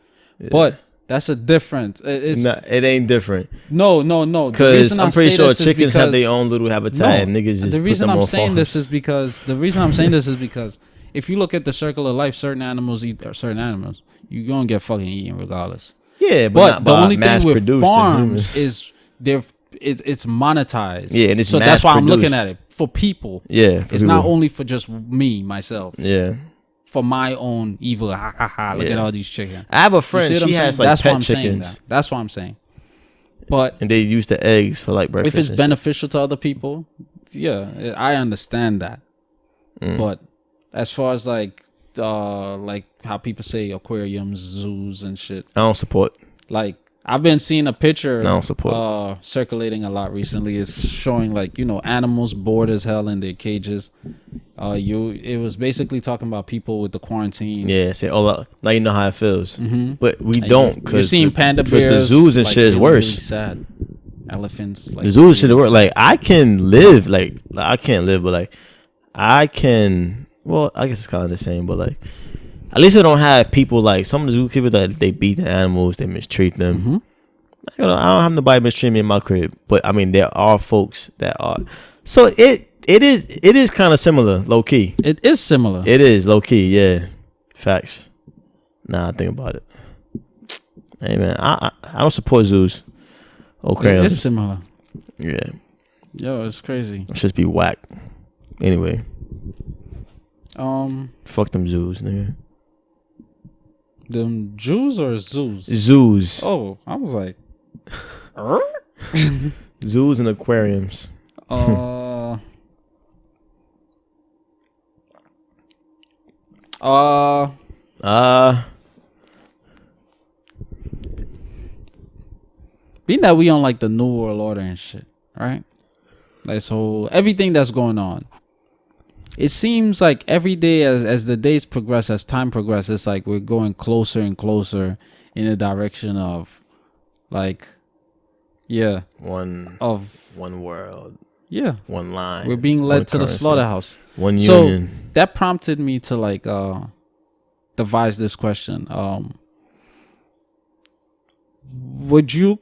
but that's a different. It ain't different. No. Because I'm pretty sure chickens have their own little habitat, and niggas just the reason put them I'm on saying farms. this is because the reason I'm saying this is because if you look at the circle of life, certain animals eat certain animals. You're gonna get fucking eaten regardless. Yeah, but the only thing with farms is it's monetized. Yeah, and it's so that's why I'm looking at it for people. Yeah, it's not only for just me myself. Yeah, for my own evil. Look at all these chickens. I have a friend. She has like pet chickens. That's what I'm saying. But and they use the eggs for like breakfast. If it's beneficial to other people, yeah, I understand that. But as far as like how people say aquariums, zoos, and shit, I don't support. Like I've been seeing a picture. I don't support. Circulating a lot recently. It's showing like animals bored as hell in their cages. It was basically talking about people with the quarantine. Yeah, say now you know how it feels. Mm-hmm. But we don't because you're seeing panda bears. The zoos and shit is worse. Really sad. Elephants. Like, the zoos shit is worse. Like I can live. Like I can't live, but like I can. Well, I guess it's kind of the same, but like at least we don't have people like some of the zookeepers that they beat the animals, they mistreat them. Mm-hmm. I don't have nobody mistreat me in my crib, but I mean there are folks that are. So it is kind of similar, low key. It is similar. It is low key, yeah. Facts. Nah, I think about it. Hey man, I don't support zoos. Okay, it's similar. Yeah. Yo, it's crazy. Let's just be whack. Anyway. Fuck them zoos, nigga. Them Jews or zoos? Zoos. Oh, I was like, zoos and aquariums. being that we on like the New World Order and shit, right? Like so everything that's going on. It seems like every day as the days progress, as time progresses, it's like we're going closer and closer in the direction of like one world. Yeah. One line. We're being led to the slaughterhouse. One union. So that prompted me to like devise this question. Would you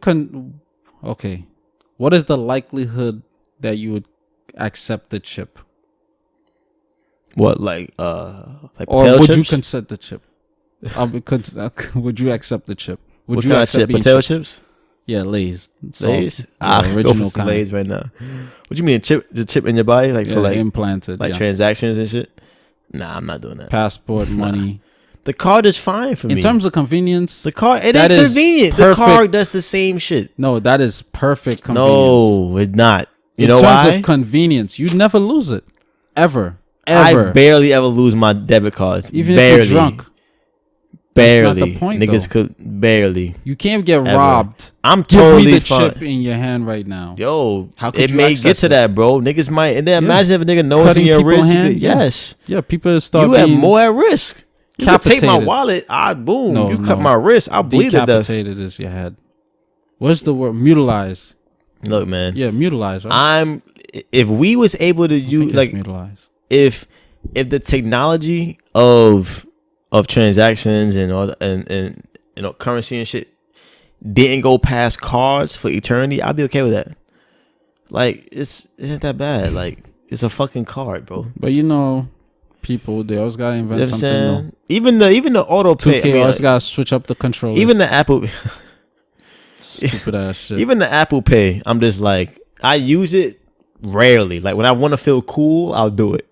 okay. What is the likelihood that you would accept the chip? What like or chips? would you consent the chip? Would you accept the chip? Would you accept potato chips? Yeah, Lay's. Lay's. Original kind. Lay's right now. What you mean the chip in your body, like for like implanted, like transactions and shit? Nah, I'm not doing that. Passport, money. The card is fine for me. In terms of convenience, the card ain't convenient. The card does the same shit. No, that is perfect convenience. No, it's not. You know why? In terms of convenience, you never lose it. Ever. I barely ever lose my debit cards. Even barely. if you're drunk. Barely. That's not the point, niggas could barely. You can't get robbed. I'm totally Give me the chip in your hand right now. Yo, how could it may get to that, bro. Niggas might. And then imagine if a nigga knows in your wrist. Yes. Yeah, people start. You have more at risk. You can take my wallet. Boom. You cut my wrist. I'll bleed to death. Decapitated is your head. What's the word? Mutilize. Look, man. Yeah, mutilize. Right? If we was able to use like mutilize. If the technology of transactions and all and you know currency and shit didn't go past cards for eternity, I'd be okay with that. Like it isn't that bad. Like it's a fucking card, bro. But you know, people they always gotta invent something new. Even the auto pay. 2K always gotta switch up the controllers. Even the Apple. Stupid ass shit. Even the Apple Pay, I'm just like I use it rarely. Like when I want to feel cool, I'll do it.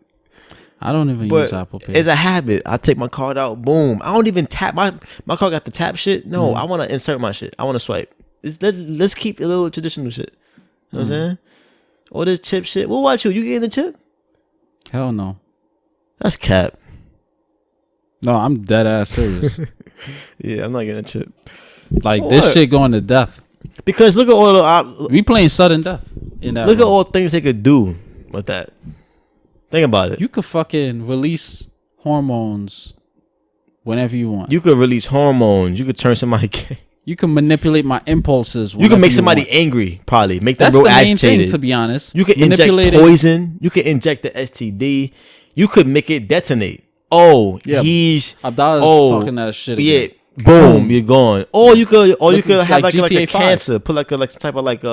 I don't even use Apple Pay. It's a habit. I take my card out, boom. I don't even tap my card got the tap shit. No, I want to insert my shit. I want to swipe. Let's keep a little traditional shit. You know what I'm saying? Or this chip shit. What about you? You getting the chip? Hell no. That's cap. No, I'm dead ass serious. Yeah, I'm not getting a chip. Like this shit going to death. Because look at all the we playing sudden death in that. Look at all the things they could do with that. Think about it. You could fucking release hormones whenever you want. You could release hormones. You could turn somebody gay. You can manipulate my impulses. You can make somebody angry, probably. Make them real agitated. That's the main thing, to be honest. You can inject poison. You can inject the STD. You could make it detonate. Oh, yeah. Abdalla's talking that shit again. Yeah. Boom, you're gone. Or you could have like a cancer. Put like some type of like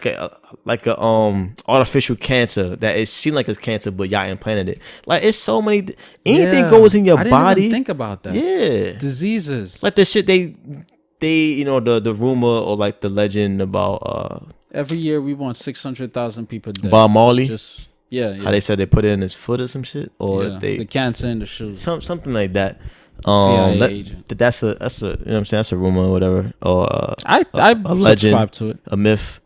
a artificial cancer that it seemed like it's cancer, but y'all implanted it. Like it's so many anything goes in your body. I didn't even think about that. Yeah, diseases like the shit they you know the rumor or like the legend about every year we want 600,000 people dead. Bob Marley. Just yeah, how they said they put it in his foot or some shit, or the cancer in the shoes, something like that. CIA agent. That's a you know what I'm saying, that's a rumor or whatever, or I legend, subscribe to it, a myth.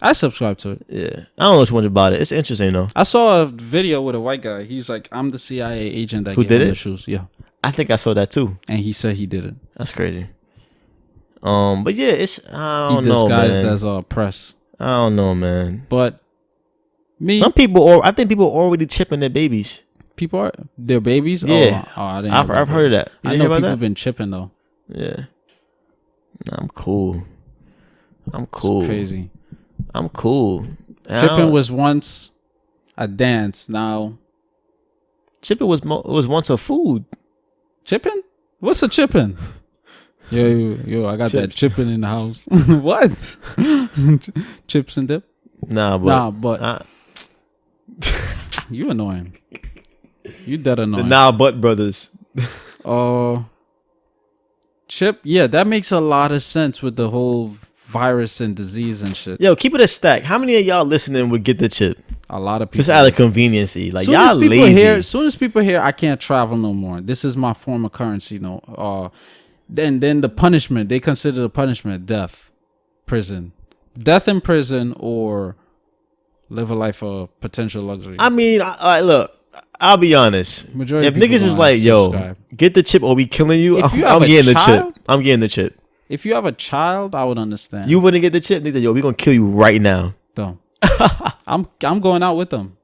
I subscribe to it. Yeah, I don't know too much about it. It's interesting though. I saw a video with a white guy. He's like, I'm the CIA agent that gave him the shoes. Yeah, I think I saw that too. And he said he did it. That's crazy. But yeah, it's I don't know, man. He disguised as press. I don't know, man. But some people, I think people are already chipping their babies. People are their babies. Yeah, I've heard of that. I know people have been chipping though. Yeah, I'm cool. It's crazy. I'm cool. Chipping was once a dance. Now, chipping was once a food. Chipping? What's a chipping? Yo, I got that chipping in the house. What? Chips and dip? Nah, but you annoying. You dead annoying. The brothers. Chip. Yeah, that makes a lot of sense with the whole virus and disease and shit. Yo, keep it a stack. How many of y'all listening would get the chip? A lot of people. Just out of conveniency. Like y'all lazy. As soon as people hear I can't travel no more. This is my form of currency. No. Then the punishment. They consider the punishment death, prison, death in prison, or live a life of potential luxury. I mean, look. I'll be honest. Majority if niggas is like, yo, get the chip or we killing you, I'm getting the chip. I'm getting the chip. If you have a child, I would understand. You wouldn't get the chip, nigga. Yo, we gonna kill you right now. No. I'm going out with them.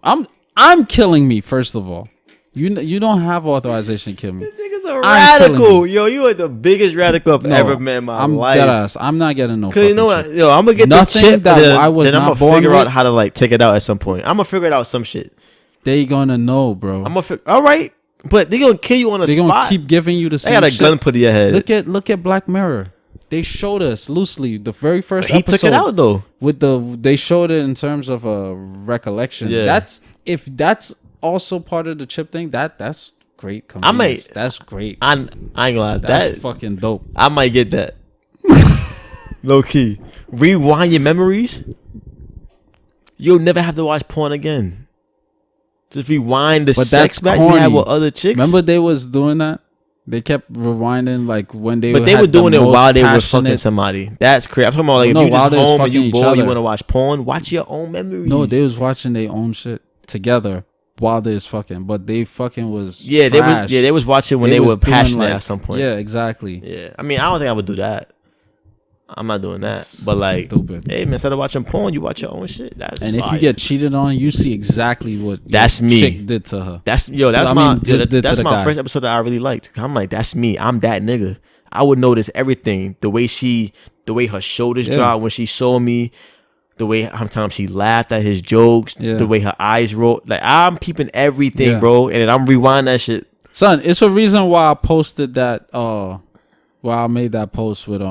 I'm killing me, first of all. You don't have authorization to kill me. This nigga's a radical. Yo, you are the biggest radical I've ever met in my life. Dead ass. I'm not getting no. Cause you know what? chip. Yo, I'm gonna get Nothing the chip. that then, I was then I'm not gonna figure born out with. how to like take it out at some point. I'm gonna figure it out some shit. They gonna know, bro. I'm gonna all right, but they gonna kill you on the spot. They gonna keep giving you the same. They got a shit. gun put in your head. Look at Black Mirror. They showed us loosely the very first He episode. took it out though. They showed it in terms of a recollection. Yeah. If that's also part of the chip thing. That's great. Convenience. That's great. I ain't gonna lie. That's That fucking dope. I might get that. Low key. Rewind your memories. You'll never have to watch porn again. Just rewind the sex back you had with other chicks. Remember they was doing that? They kept rewinding like when they. But they were doing it while they were fucking somebody. That's crazy. I'm talking about like if you just home and you bored, you want to watch porn. Watch your own memories. No, they was watching their own shit together while they was fucking. But they fucking was. Yeah, they was watching when they were passionate at some point. Yeah, exactly. Yeah, I mean, I don't think I would do that. I'm not doing that. That's but like, stupid. Hey man, instead of watching porn, you watch your own shit. That's and fire. if you get cheated on, you see exactly what that's me. Chick did to her. That's my first episode that I really liked. I'm like, that's me. I'm that nigga. I would notice everything. The way her shoulders dropped when she saw me, the way sometimes she laughed at his jokes, the way her eyes rolled. Like I'm peeping everything, bro, and then I'm rewinding that shit. Son, it's a reason why I posted that. Why I made that post with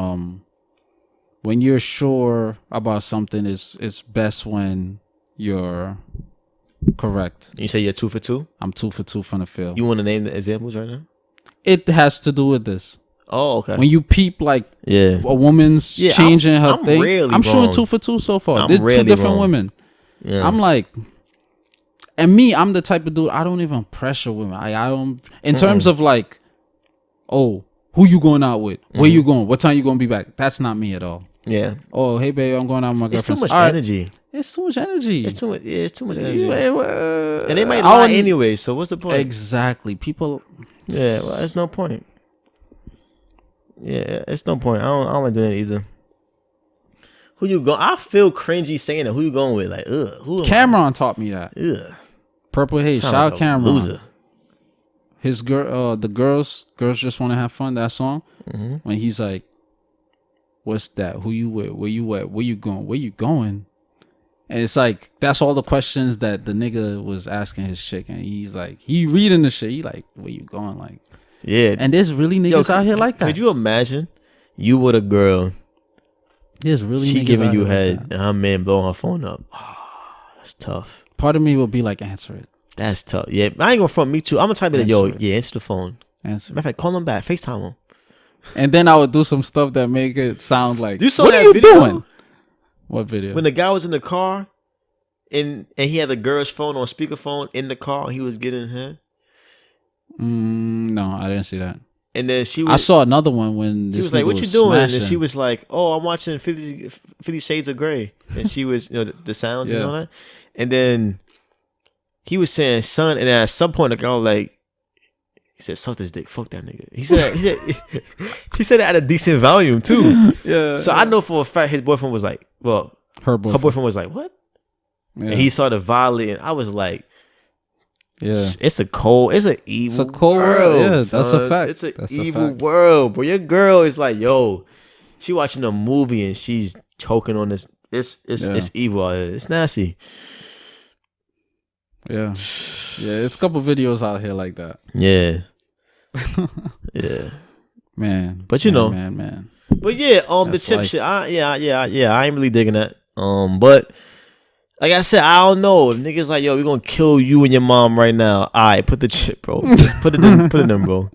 when you're sure about something, it's best when you're correct. You say you're 2 for 2? I'm 2 for 2 from the field. You want to name the examples right now? It has to do with this. Oh, okay. When you peep like a woman's changing her thing, I'm showing 2 for 2 so far. There's 2 different women. Yeah. I'm like, and me, I'm the type of dude, I don't even pressure women. I don't, in terms of like, oh, who you going out with? Where you going? What time you gonna be back? That's not me at all. Yeah. Oh, hey baby, I'm going out with my girlfriend. It's too much energy. It's too much energy. It's too much. Yeah, it's too much energy. And they might lie anyway. So what's the point? Exactly. People. Yeah. Well, there's no point. Yeah, it's no point. I don't like doing it either. Who you going? I feel cringy saying that. Who you going with? Like, who? Cameron taught me that. Ugh. Purple Haze. Shout out Cameron. Loser. His girl, the girls just want to have fun. That song. Mm-hmm. When he's like, "What's that? Who you with? Where you at? Where you going? Where you going?" And it's like that's all the questions that the nigga was asking his chick, and he's like, he reading the shit. He like, "Where you going?" Like, yeah. And there's really niggas out here like that. Could you imagine you with a girl? There's really she niggas giving out you here head, like and her man blowing her phone up. Oh, that's tough. Part of me will be like, answer it. That's tough. Yeah, I ain't gonna front me too. I'm gonna type it like, yo, answer the phone. Answer. Matter of fact, call him back. FaceTime him. And then I would do some stuff that make it sound like, you saw what that are you video? doing? What video? When the guy was in the car and he had the girl's phone on speakerphone in the car and he was getting her. No, I didn't see that. And then I saw another one when he was like, "What you doing?" Smashing. And she was like, "Oh, I'm watching 50 Shades of Grey." And she was, the sounds and all that. And then he was saying, "Son," and at some point the girl like, he said, "Suck this dick, fuck that nigga." He said it at a decent volume too. Yeah. So I know for a fact his boyfriend was like, well, her boyfriend was like, "What?" Yeah. And he started violating. I was like, yeah, it's an evil world. Yeah, son. That's a fact. It's an evil world, bro. Your girl is like, yo, she watching a movie and she's choking on this. It's evil out here. It's nasty. Yeah, it's a couple videos out here like that. Yeah, yeah, man. But you know, man. But yeah, the chip shit. I ain't really digging that. But. Like I said, I don't know. If niggas like, yo, we gonna kill you and your mom right now. All right, put the chip, bro. Just put it in, bro.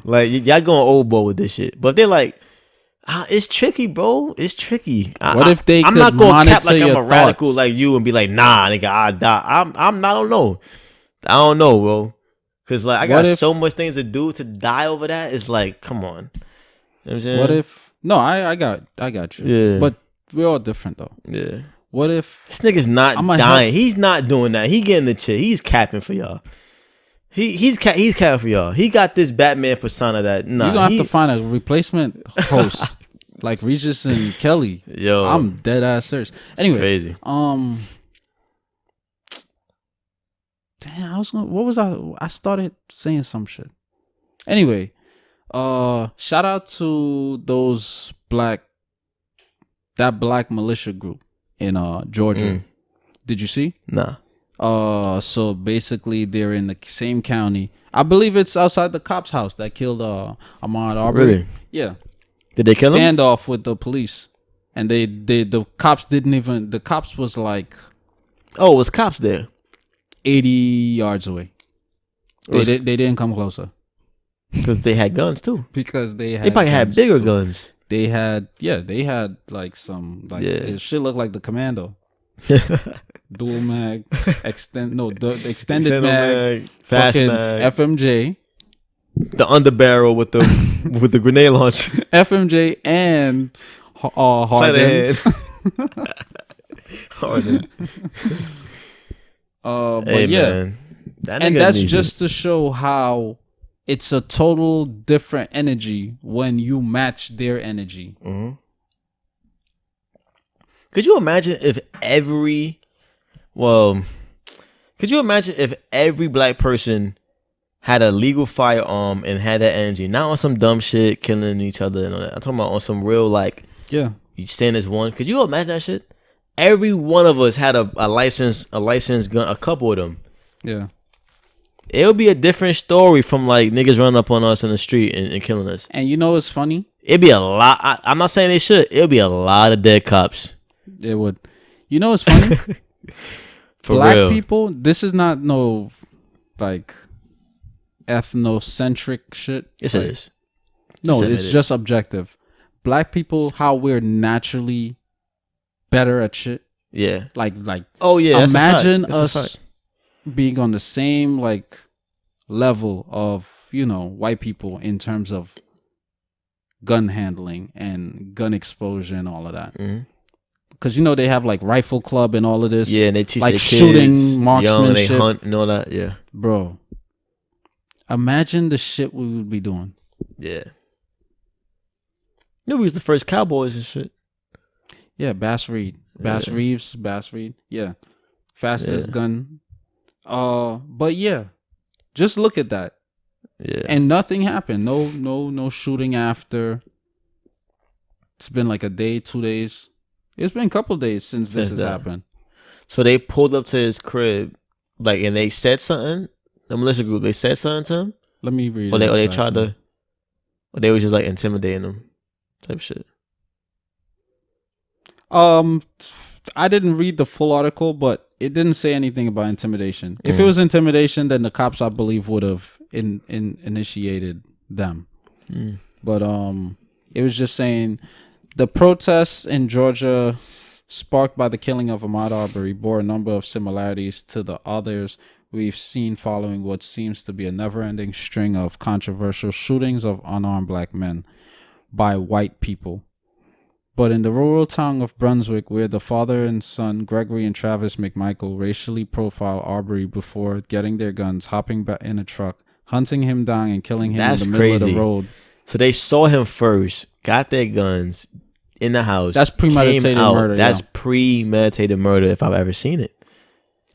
Like, y'all going old boy with this shit. But if they're like, it's tricky, bro. It's tricky. What if they I'm could not gonna cap like I'm a thoughts? radical like you and be like, nah, nigga, I die. I don't know. I don't know, bro. Cause like I got so much things to do to die over that. It's like, come on. You know what I'm saying? What if? No, I got you. Yeah. But we're all different though. Yeah. What if this nigga's not dying? He's not doing that. He getting the chip. He's capping for y'all. He's cat for y'all. He got this Batman persona that you gonna have to find a replacement host like Regis and Kelly. Yo, I'm dead ass serious. Anyway, crazy. Damn, what was I started saying some shit. Anyway, shout out to that black militia group in Georgia. Did you see? Nah. So basically they're in the same county. I believe it's outside the cop's house that killed Ahmaud Arbery. Really? Yeah. Did they kill him? Standoff with the police. And the cops didn't even, the cops was like, oh, it was cops there 80 yards away. They didn't come closer. Because they had guns too. Because they probably had bigger guns. They had like some, like, it shit looked like the Commando. Dual mag, the extended mag, fast mag, FMJ, the underbarrel with the grenade launch, FMJ and hardened. Hardened. But hey, yeah, man. And that's just to show how it's a total different energy when you match their energy. Mm-hmm. Could you imagine if every black person had a legal firearm and had that energy, not on some dumb shit, killing each other and all that. I'm talking about on some real, like, you stand as one. Could you imagine that shit? Every one of us had a licensed gun, a couple of them. Yeah. It would be a different story from like niggas running up on us in the street and killing us. And you know what's funny? It'd be a lot. I'm not saying they should. It'll be a lot of dead cops. It would. You know what's funny? For Black real. people, this is not no like ethnocentric shit. Yes, like, it is. No, it's just objective. Black people, how we're naturally better at shit. Yeah. Like. Oh yeah. Imagine us being on the same like level of white people in terms of gun handling and gun exposure and all of that. Because they have like rifle club and all of this. Yeah, and they teach like their shooting, kids, marksmanship, they hunt and all that. Yeah, bro. Imagine the shit we would be doing. Yeah. We was the first cowboys and shit. Yeah, Bass Reed. Bass Reed. Yeah. Fastest gun. But yeah. Just look at that. Yeah. And nothing happened. No shooting after. It's been like a day, 2 days. It's been a couple days since this has happened. So they pulled up to his crib, like, and they said something. The militia group, they said something to him. Let me read. Or they tried to. Or they were just like intimidating him, type shit. I didn't read the full article, but it didn't say anything about intimidation. If it was intimidation, then the cops, I believe, would have initiated them. But it was just saying the protests in Georgia sparked by the killing of Ahmaud Arbery bore a number of similarities to the others we've seen following what seems to be a never-ending string of controversial shootings of unarmed black men by white people. But in the rural town of Brunswick, where the father and son, Gregory and Travis McMichael, racially profile Arbery before getting their guns, hopping back in a truck, hunting him down and killing him in the middle of the road. So they saw him first, got their guns in the house. That's premeditated murder. That's premeditated murder if I've ever seen it.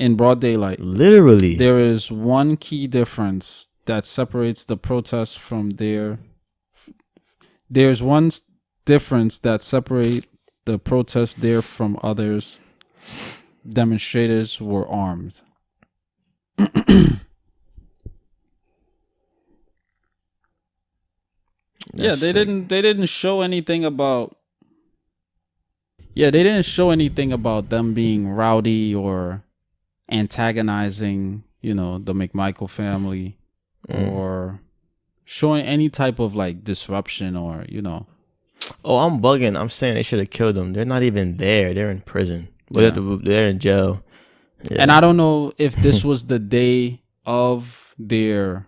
In broad daylight. Literally. There is one key difference that separates the protests from their... There's one difference that separates the protests there from others. Demonstrators were armed. Yeah, they didn't show anything about... Yeah, they didn't show anything about them being rowdy or antagonizing, the McMichael family or showing any type of like disruption or, Oh, I'm bugging. I'm saying they should have killed them. They're not even there. They're in prison. They're in jail. Yeah. And I don't know if this was the day of their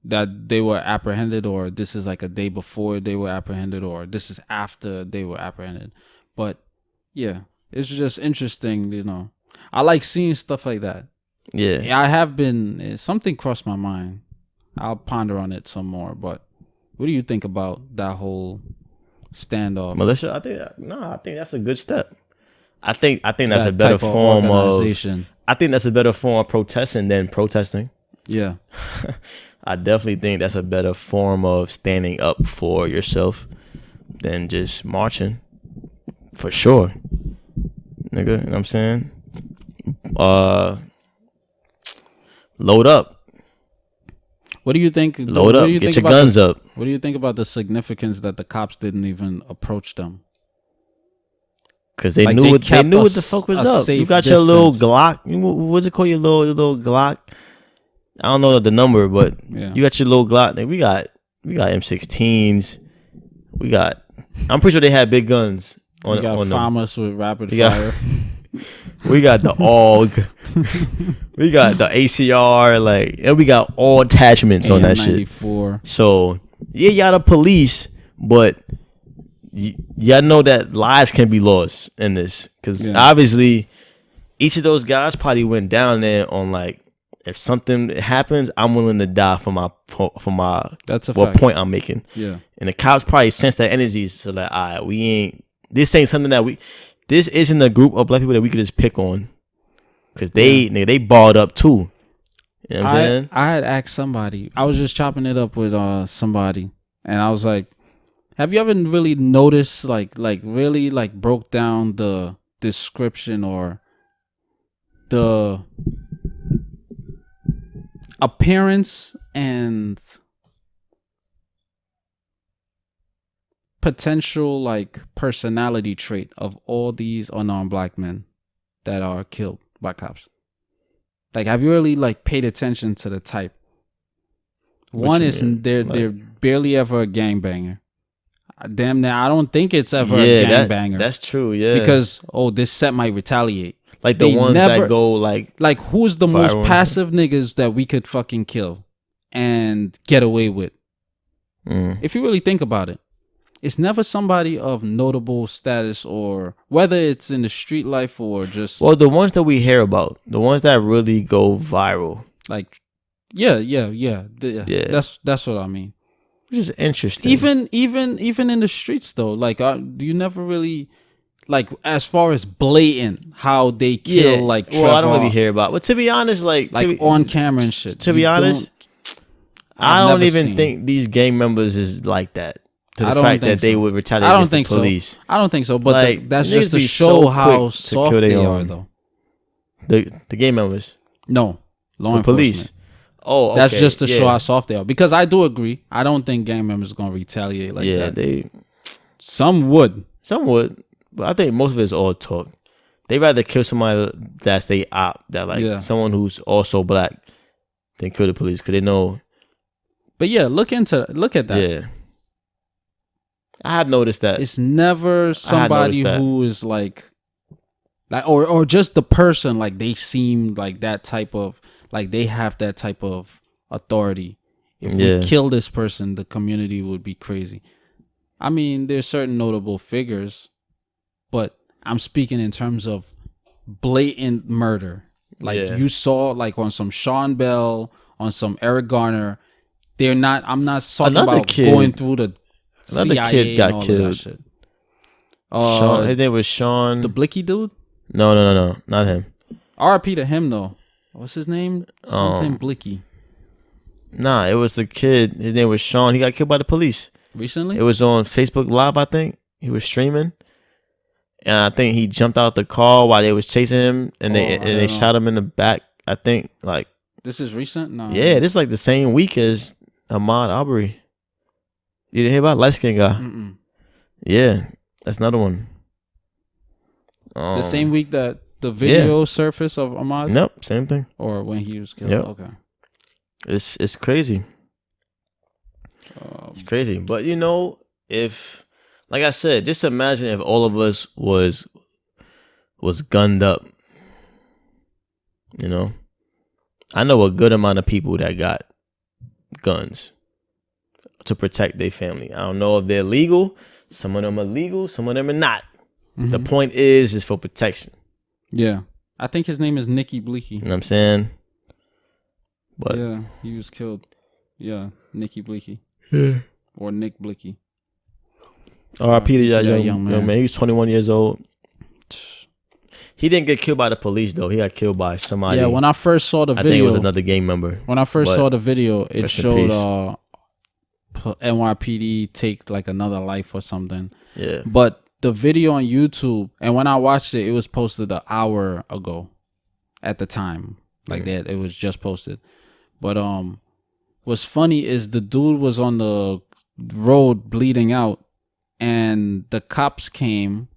that they were apprehended, or this is like a day before they were apprehended, or this is after they were apprehended. But yeah, it's just interesting, I like seeing stuff like that. Yeah, I have been. Something crossed my mind. I'll ponder on it some more. But what do you think about that whole standoff? Militia? I think that's a good step. I think that's a better form of. I think that's a better form of protesting than protesting. Yeah. I definitely think that's a better form of standing up for yourself than just marching. For sure. Nigga, you know what I'm saying? Load up. What do you think? Load up. Get your guns up. What do you think about the significance that the cops didn't even approach them? Because they knew what the fuck was up. You got your little Glock. What's it called? Your little Glock. I don't know the number, but you got your little Glock. We got M16s. I'm pretty sure they had big guns. We got farmers with rapid fire. We got the AUG. We got the ACR. And we got all attachments on that shit. So y'all the police, but y'all know that lives can be lost in this, because obviously each of those guys probably went down there on if something happens, I'm willing to die for my that's a what fact. point I'm making. Yeah. And the cops probably sense that energy, so that this ain't something that this isn't a group of black people that we could just pick on, because they balled up too. You know what I'm saying? I had asked somebody. I was just chopping it up with somebody, and I was like, have you ever really noticed really broke down the description or the appearance and potential personality trait of all these unarmed black men that are killed by cops? Have you really paid attention to the type? One is they're barely ever a gangbanger. Damn near, I don't think it's ever a gangbanger. That's true, yeah. Because this set might retaliate. The ones that go who's the most passive niggas that we could fucking kill and get away with? If you really think about it, it's never somebody of notable status, or whether it's in the street life or just the ones that we hear about, the ones that really go viral. That's what I mean. Which is interesting. Even in the streets though, do you never really as far as blatant how they kill Trevor, I don't really hear about. But to be honest, on camera and shit. To be honest, I don't even think these gang members is like that. To the fact that they would retaliate against the police. So. I don't think so. But that's just to show how soft they are, though. The gang members. No, law enforcement. Police. Oh, okay. That's just to show how soft they are. Because I do agree. I don't think gang members are gonna retaliate like that. Yeah, some would. But I think most of it is all talk. They rather kill somebody that's they op, someone who's also black, than kill the police, because they know. But look at that. Yeah. I have noticed that. It's never somebody who is or just the person, they seem that type of, they have that type of authority. If we kill this person, the community would be crazy. I mean, there's certain notable figures, but I'm speaking in terms of blatant murder. You saw on some Sean Bell, on some Eric Garner. I'm not talking about going through the Another CIA kid got and all killed. Of that shit. Sean, his name was Sean. The Blicky dude? No, not him. R.I.P. to him though. What's his name? Something Blicky. Nah, it was the kid. His name was Sean. He got killed by the police recently. It was on Facebook Live, I think. He was streaming, and I think he jumped out the car while they was chasing him, and they shot him in the back. I think this is recent. No. Yeah, this is the same week as Ahmaud Arbery. You didn't hear about light skinned guy? Mm-mm. Yeah, that's another one. The same week that the video surfaced of Ahmaud? Nope, same thing. Or when he was killed? Yep. Okay. It's crazy. It's crazy. But if, like I said, just imagine if all of us was gunned up. I know a good amount of people that got guns to protect their family. I don't know if they're legal. Some of them are legal. Some of them are not. The point is for protection. Yeah. I think his name is Nicky Bleaky. You know what I'm saying? But yeah, he was killed. Yeah, Nicky Blicky. Or Nick Blicky. R.I.P. to that young young man. He was 21 years old. He didn't get killed by the police though. He got killed by somebody. Yeah, when I first saw the video, I think it was another gang member. When I first saw the video, it rest in showed NYPD take like another life or something. Yeah. But the video on YouTube, and when I watched it, it was posted an hour ago at the time. Like that, it was just posted. But what's funny is the dude was on the road bleeding out, and the cops came.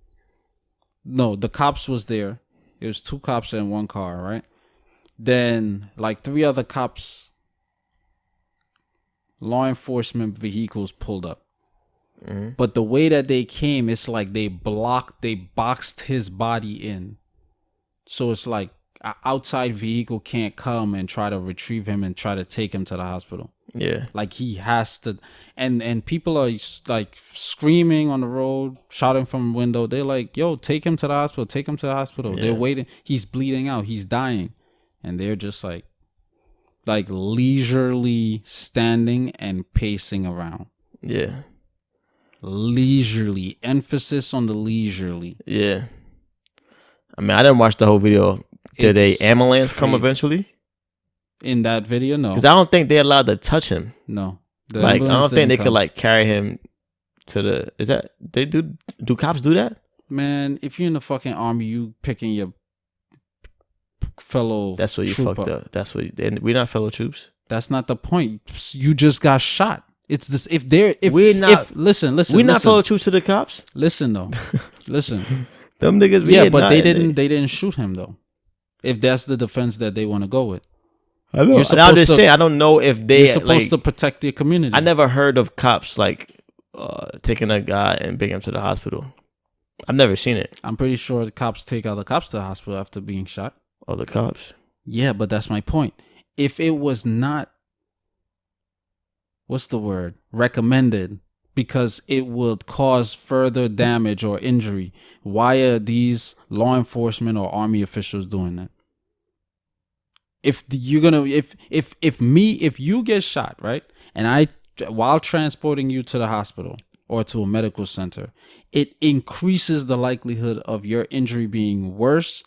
No, the cops was there. It was 2 cops in 1 car, right? Then like 3 other cops, law enforcement vehicles pulled up. But the way that they came, it's like they boxed his body in. So it's like an outside vehicle can't come and try to retrieve him and try to take him to the hospital. Yeah. Like he has to, and people are like screaming on the road, shouting from the window. They're like, yo, take him to the hospital, take him to the hospital. Yeah. They're waiting. He's bleeding out. He's dying. And they're just like leisurely standing and pacing around. Yeah. Leisurely. Emphasis on the leisurely. Yeah. I mean, I didn't watch the whole video. Did a ambulance come eventually? In that video, no. Because I don't think they're allowed to touch him. No. Like, I don't think they could like carry him to the. Is that they do? Do cops do that? Man, if you're in the fucking army, you picking your fellow. That's what you fucked up. That's what we're not fellow troops. That's not the point. You just got shot. It's this. If we're not. Listen. We're not fellow troops to the cops. Listen though. Listen. Them niggas. Yeah, but they didn't shoot him though. If that's the defense that they want to go with. I know. I'm just saying. I don't know if they're supposed to protect their community. I never heard of cops like taking a guy and bringing him to the hospital. I've never seen it. I'm pretty sure the cops take other cops to the hospital after being shot. Other cops. Yeah, but that's my point. If it was not, what's the word? Recommended, because it would cause further damage or injury, why are these law enforcement or army officials doing that? If you get shot, right, and while transporting you to the hospital or to a medical center, it increases the likelihood of your injury being worse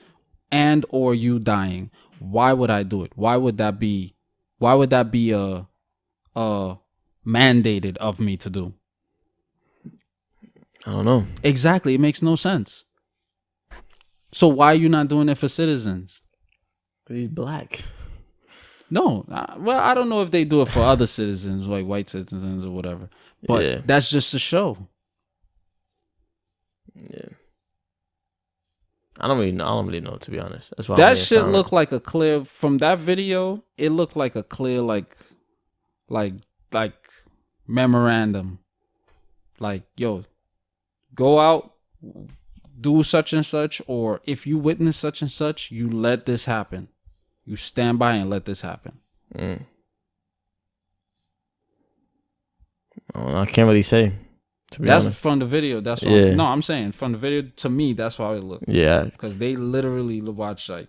and or you dying. Why would I do it? Why would that be a mandated of me to do? I don't know. Exactly, it makes no sense. So why are you not doing it for citizens? He's black. No, well, I don't know if they do it for other citizens, like white citizens or whatever. But that's just a show. Yeah, I don't really know, to be honest. That's why that shit looked like a clear from that video. It looked like a clear like memorandum. Like, yo, go out, do such and such, or if you witness such and such, you let this happen. You stand by and let this happen. I can't really say. That's honest. From the video. That's what I'm saying. From the video, to me, that's how it looked. Yeah. Because they literally watch, like,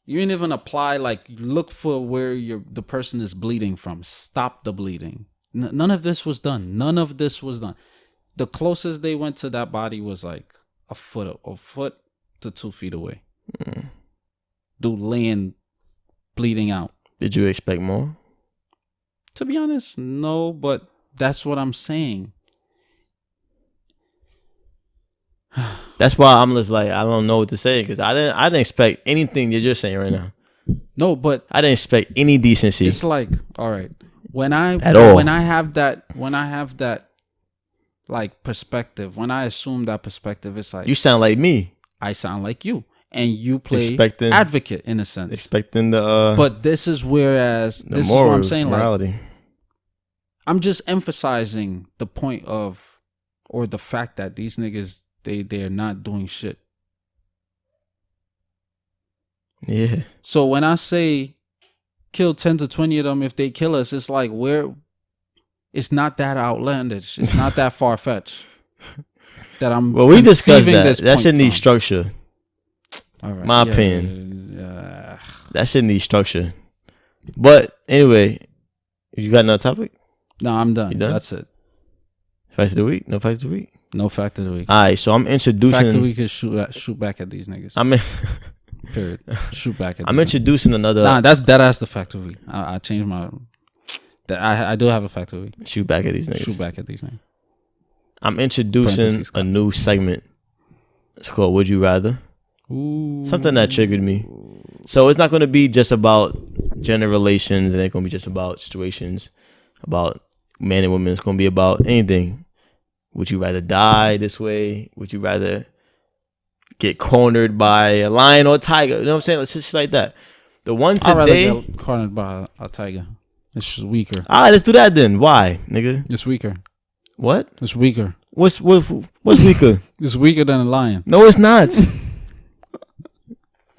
you ain't even apply, like, look for where the person is bleeding from. Stop the bleeding. None of this was done. The closest they went to that body was like a foot to 2 feet away. Dude laying, bleeding out. Did you expect more? To be honest, no, but that's what I'm saying. That's why I'm just like, I don't know what to say, because I didn't expect anything that you're saying right now. No, but I didn't expect any decency. It's like, all right, when I have that like perspective, when I assume that perspective, it's like, you sound like me. I sound like you. And you play advocate in a sense. Expecting the but this is this is what I'm saying, morality. Like, I'm just emphasizing the point of, or the fact that these niggas, they're not doing shit. Yeah. So when I say kill 10 to 20 of them, if they kill us, it's like, it's not that outlandish. It's not that far-fetched. That I'm we discussed that. That shit needs structure. All right. My opinion. That shit needs structure. But anyway, you got another topic? No, I'm done. You done? That's it. Facts of the week? No facts of the week? No fact of the week. All right, so I'm introducing. Fact of the week is shoot back at these niggas. Period. Shoot back at. I'm introducing another. Nah, that's dead ass the fact of the week. I changed my. I do have a fact of the week. Shoot back at these niggas. Shoot back at these niggas. I'm introducing a new segment. It's called Would You Rather. Ooh. Something that triggered me. So it's not going to be just about gender relations. It ain't going to be just about situations about men and women. It's going to be about anything. Would you rather die this way? Would you rather get cornered by a lion or a tiger? You know what I'm saying? It's just like that. The one today. I'd rather get cornered by a tiger. It's just weaker. All right, let's do that then. Why, nigga? It's weaker. What? It's weaker. What's weaker? It's weaker than a lion. No, it's not.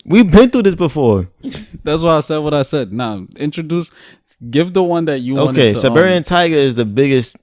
We've been through this before. That's why I said what I said. Now, give the one that you want. Okay, Siberian tiger is the biggest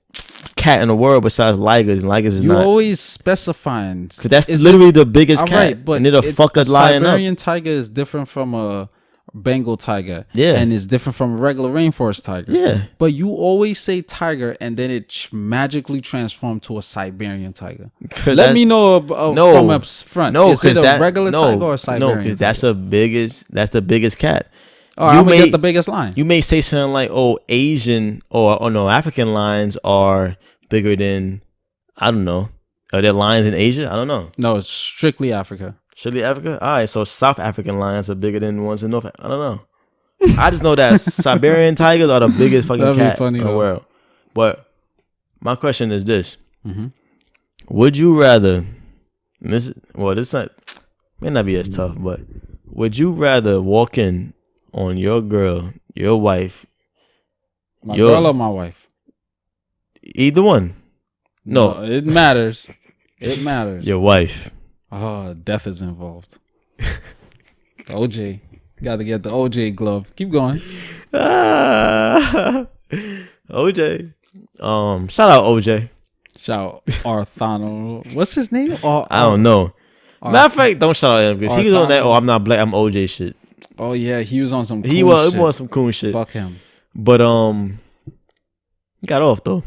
cat in the world besides ligers, and ligers is you not. You always specifying. Because that's literally the biggest cat. Right, but and it'll fuck a lion up. Siberian tiger is different from a Bengal tiger. Yeah. And it's different from a regular rainforest tiger. Yeah. But you always say tiger and then it magically transformed to a Siberian tiger. Let me know from up front. No, is it a regular tiger or a Siberian? No, because that's the biggest cat. Oh, I'm gonna get the biggest lion. You may say something like, "Oh, Asian or no, African lions are bigger than, I don't know. Are there lions in Asia? I don't know. No, it's strictly Africa. Strictly Africa? All right, so South African lions are bigger than ones in North. I don't know. I just know that Siberian tigers are the biggest fucking cat in the world. But my question is this: Would you rather? This may not be as tough, but would you rather walk in on your girl, your wife, girl or my wife? Either one. No, it matters. It matters. Your wife. Oh, death is involved. OJ. Got to get the OJ glove. Keep going. OJ. Shout out OJ. Shout out Arthano. What's his name? I don't know. Matter of fact, don't shout out him because he was on that. Oh, I'm not black. I'm OJ shit. Oh yeah, he was on some. He was some cool shit. Fuck him. But got off though.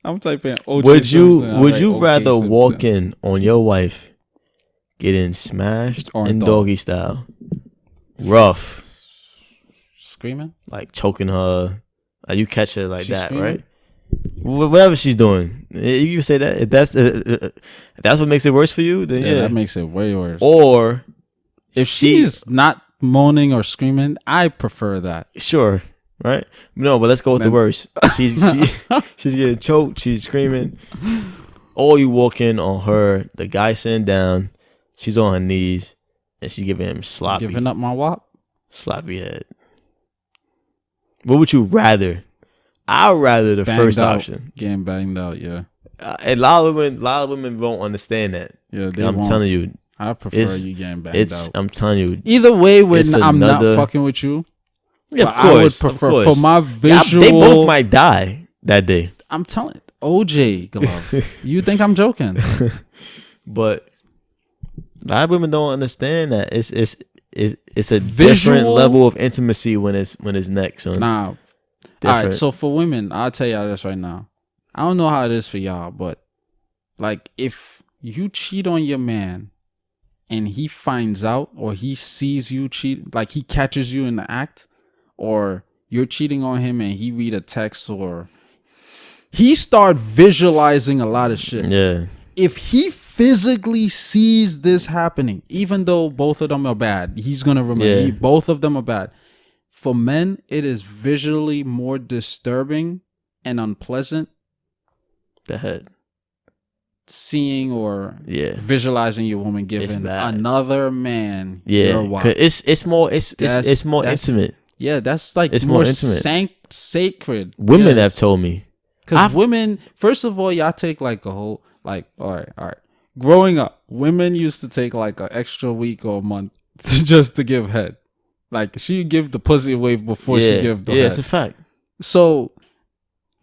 I'm typing OJ. Would you rather walk in on your wife getting smashed in doggy style, rough, screaming, like choking her, like you catch her like that, screaming? Right? Whatever she's doing, you can say that. If that's what makes it worse for you, then yeah, that makes it way worse. Or if she's not moaning or screaming, I prefer that. Sure. Right? No, but let's go with the worst. She's getting choked. She's screaming. Or you walk in on her, the guy sitting down, she's on her knees, and she's giving him sloppy. Giving up my wop? Sloppy head. What would you rather? I'd rather the first option. Getting banged out, yeah. And a lot of women won't understand that. Yeah, I'm telling you. I prefer you getting banged out. I'm telling you. Either way, I'm not fucking with you. Yeah, of course, I would prefer for my visual. They both might die that day. I'm telling OJ glove. You think I'm joking? But a lot of women don't understand that it's a different level of intimacy when it's neck. So nah. Different. All right. So for women, I'll tell y'all this right now. I don't know how it is for y'all, but like if you cheat on your man and he finds out or he sees you cheat, like he catches you in the act. Or you're cheating on him and he read a text or he start visualizing a lot of shit. Yeah. If he physically sees this happening, even though both of them are bad, he's going to remember both of them are bad. For men, it is visually more disturbing and unpleasant. The head. Seeing or visualizing your woman giving another man your wife. It's more intimate. Yeah, that's like it's more intimate. Sacred. Women have told me. Because women, first of all, y'all take like a whole, like, all right. Growing up, women used to take like an extra week or a month just to give head. Like, she'd give the pussy away before she give the head. Yeah, it's a fact. So,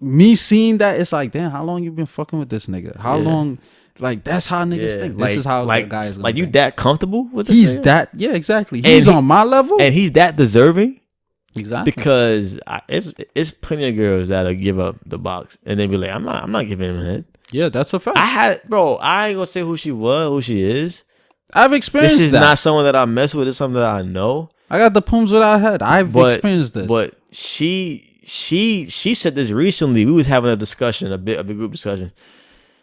me seeing that, it's like, damn, how long you been fucking with this nigga? How long? Like that's how niggas think. This is how the guy is. Like you think. that comfortable with this? He's nigga? that. Yeah, exactly. He's on my level, and he's that deserving. Exactly. Because it's plenty of girls that'll give up the box and then be like, I'm not giving him a head. Yeah, that's a fact. I ain't gonna say who she is. I've experienced this is that. not someone that I mess with. It's something that I know. I got the pooms without head. I've experienced this. But she said this recently. We was having a discussion, a bit of a group discussion.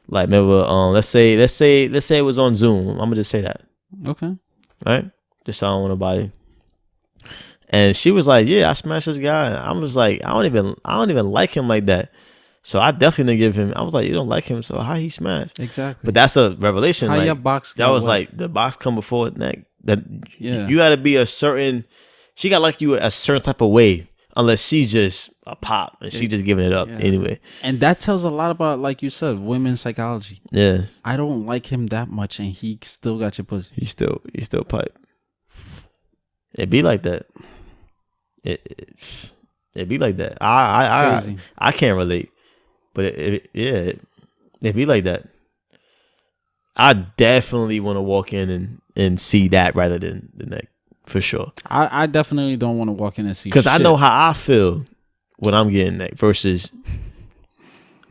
Like, remember, let's say it was on Zoom. I'm gonna just say that. Okay. Right? Just so I don't want nobody. And she was like, "Yeah, I smashed this guy." I was like, "I don't even like him like that." So I definitely didn't give him. I was like, "You don't like him, so how he smashed?" Exactly. But that's a revelation. How like, your box? That was like the box come before neck. That yeah. You got to be a certain. She got like you a certain type of way, unless she's just a pop and she's just giving it up anyway. And that tells a lot about, like you said, women's psychology. Yeah. I don't like him that much, and he still got your pussy. He still pipe. It be like that. It be like that. I can't relate, but it be like that. I definitely want to walk in and see that rather than the neck, for sure. I definitely don't want to walk in and see, because I know how I feel when I'm getting neck versus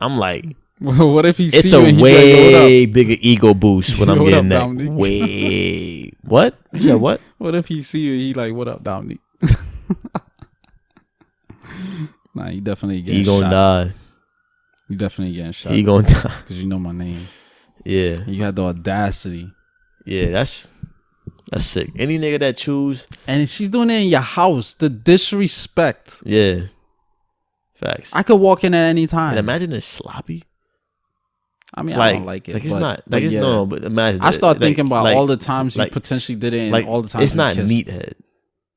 I'm like, well, what if he? It's a way bigger ego boost when I'm getting neck. Way what? You said what? What if he see you? He like, what up, Dominique? Nah, you definitely getting shot. He gonna die. You definitely getting shot. He gonna die because you know my name. Yeah, and you had the audacity. Yeah, that's sick. Any nigga that choose, and she's doing it in your house. The disrespect. Yeah, facts. I could walk in at any time. And imagine it's sloppy. I mean, I don't like it. Like it's not. Like it's no. But imagine. I start thinking about all the times you potentially did it, and all the times it's not meathead.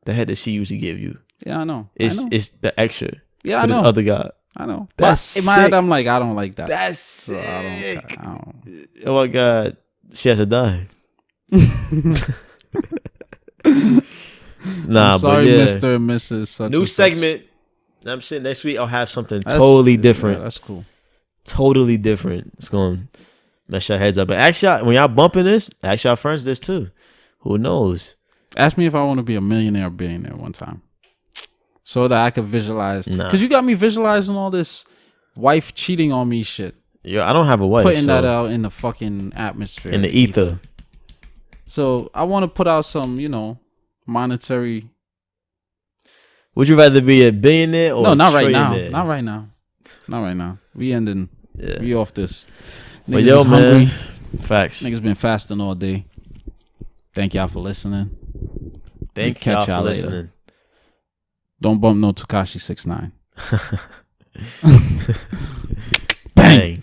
The head that she usually give you. Yeah, I know. It's the extra. Yeah, I know. This other guy. I know. That's but in my head, I'm like, I don't like that. That's sick. So I don't. Oh my god, she has to die. Nah, I'm sorry, but yeah. Mr. and Mrs. Such New segment. I'm saying next week I'll have something totally different. Yeah, that's cool. Totally different. It's gonna mess your heads up. But actually, when y'all bumping this, ask y'all friends this too. Who knows? Ask me if I want to be a millionaire or billionaire one time, so that I could visualize. Because you got me visualizing all this wife cheating on me shit. Yeah, I don't have a wife. Putting that out in the fucking atmosphere, in the ether. So I want to put out some, monetary. Would you rather be a billionaire or no? Not right trillionaire? now. Not right now. Not right now. We ending. Yeah. We off this. Niggas but yo, is man, hungry. Facts. Niggas been fasting all day. Thank y'all for listening. Thank y'all for listening. Later. Don't bump no Tekashi 6ix9ine. Bang.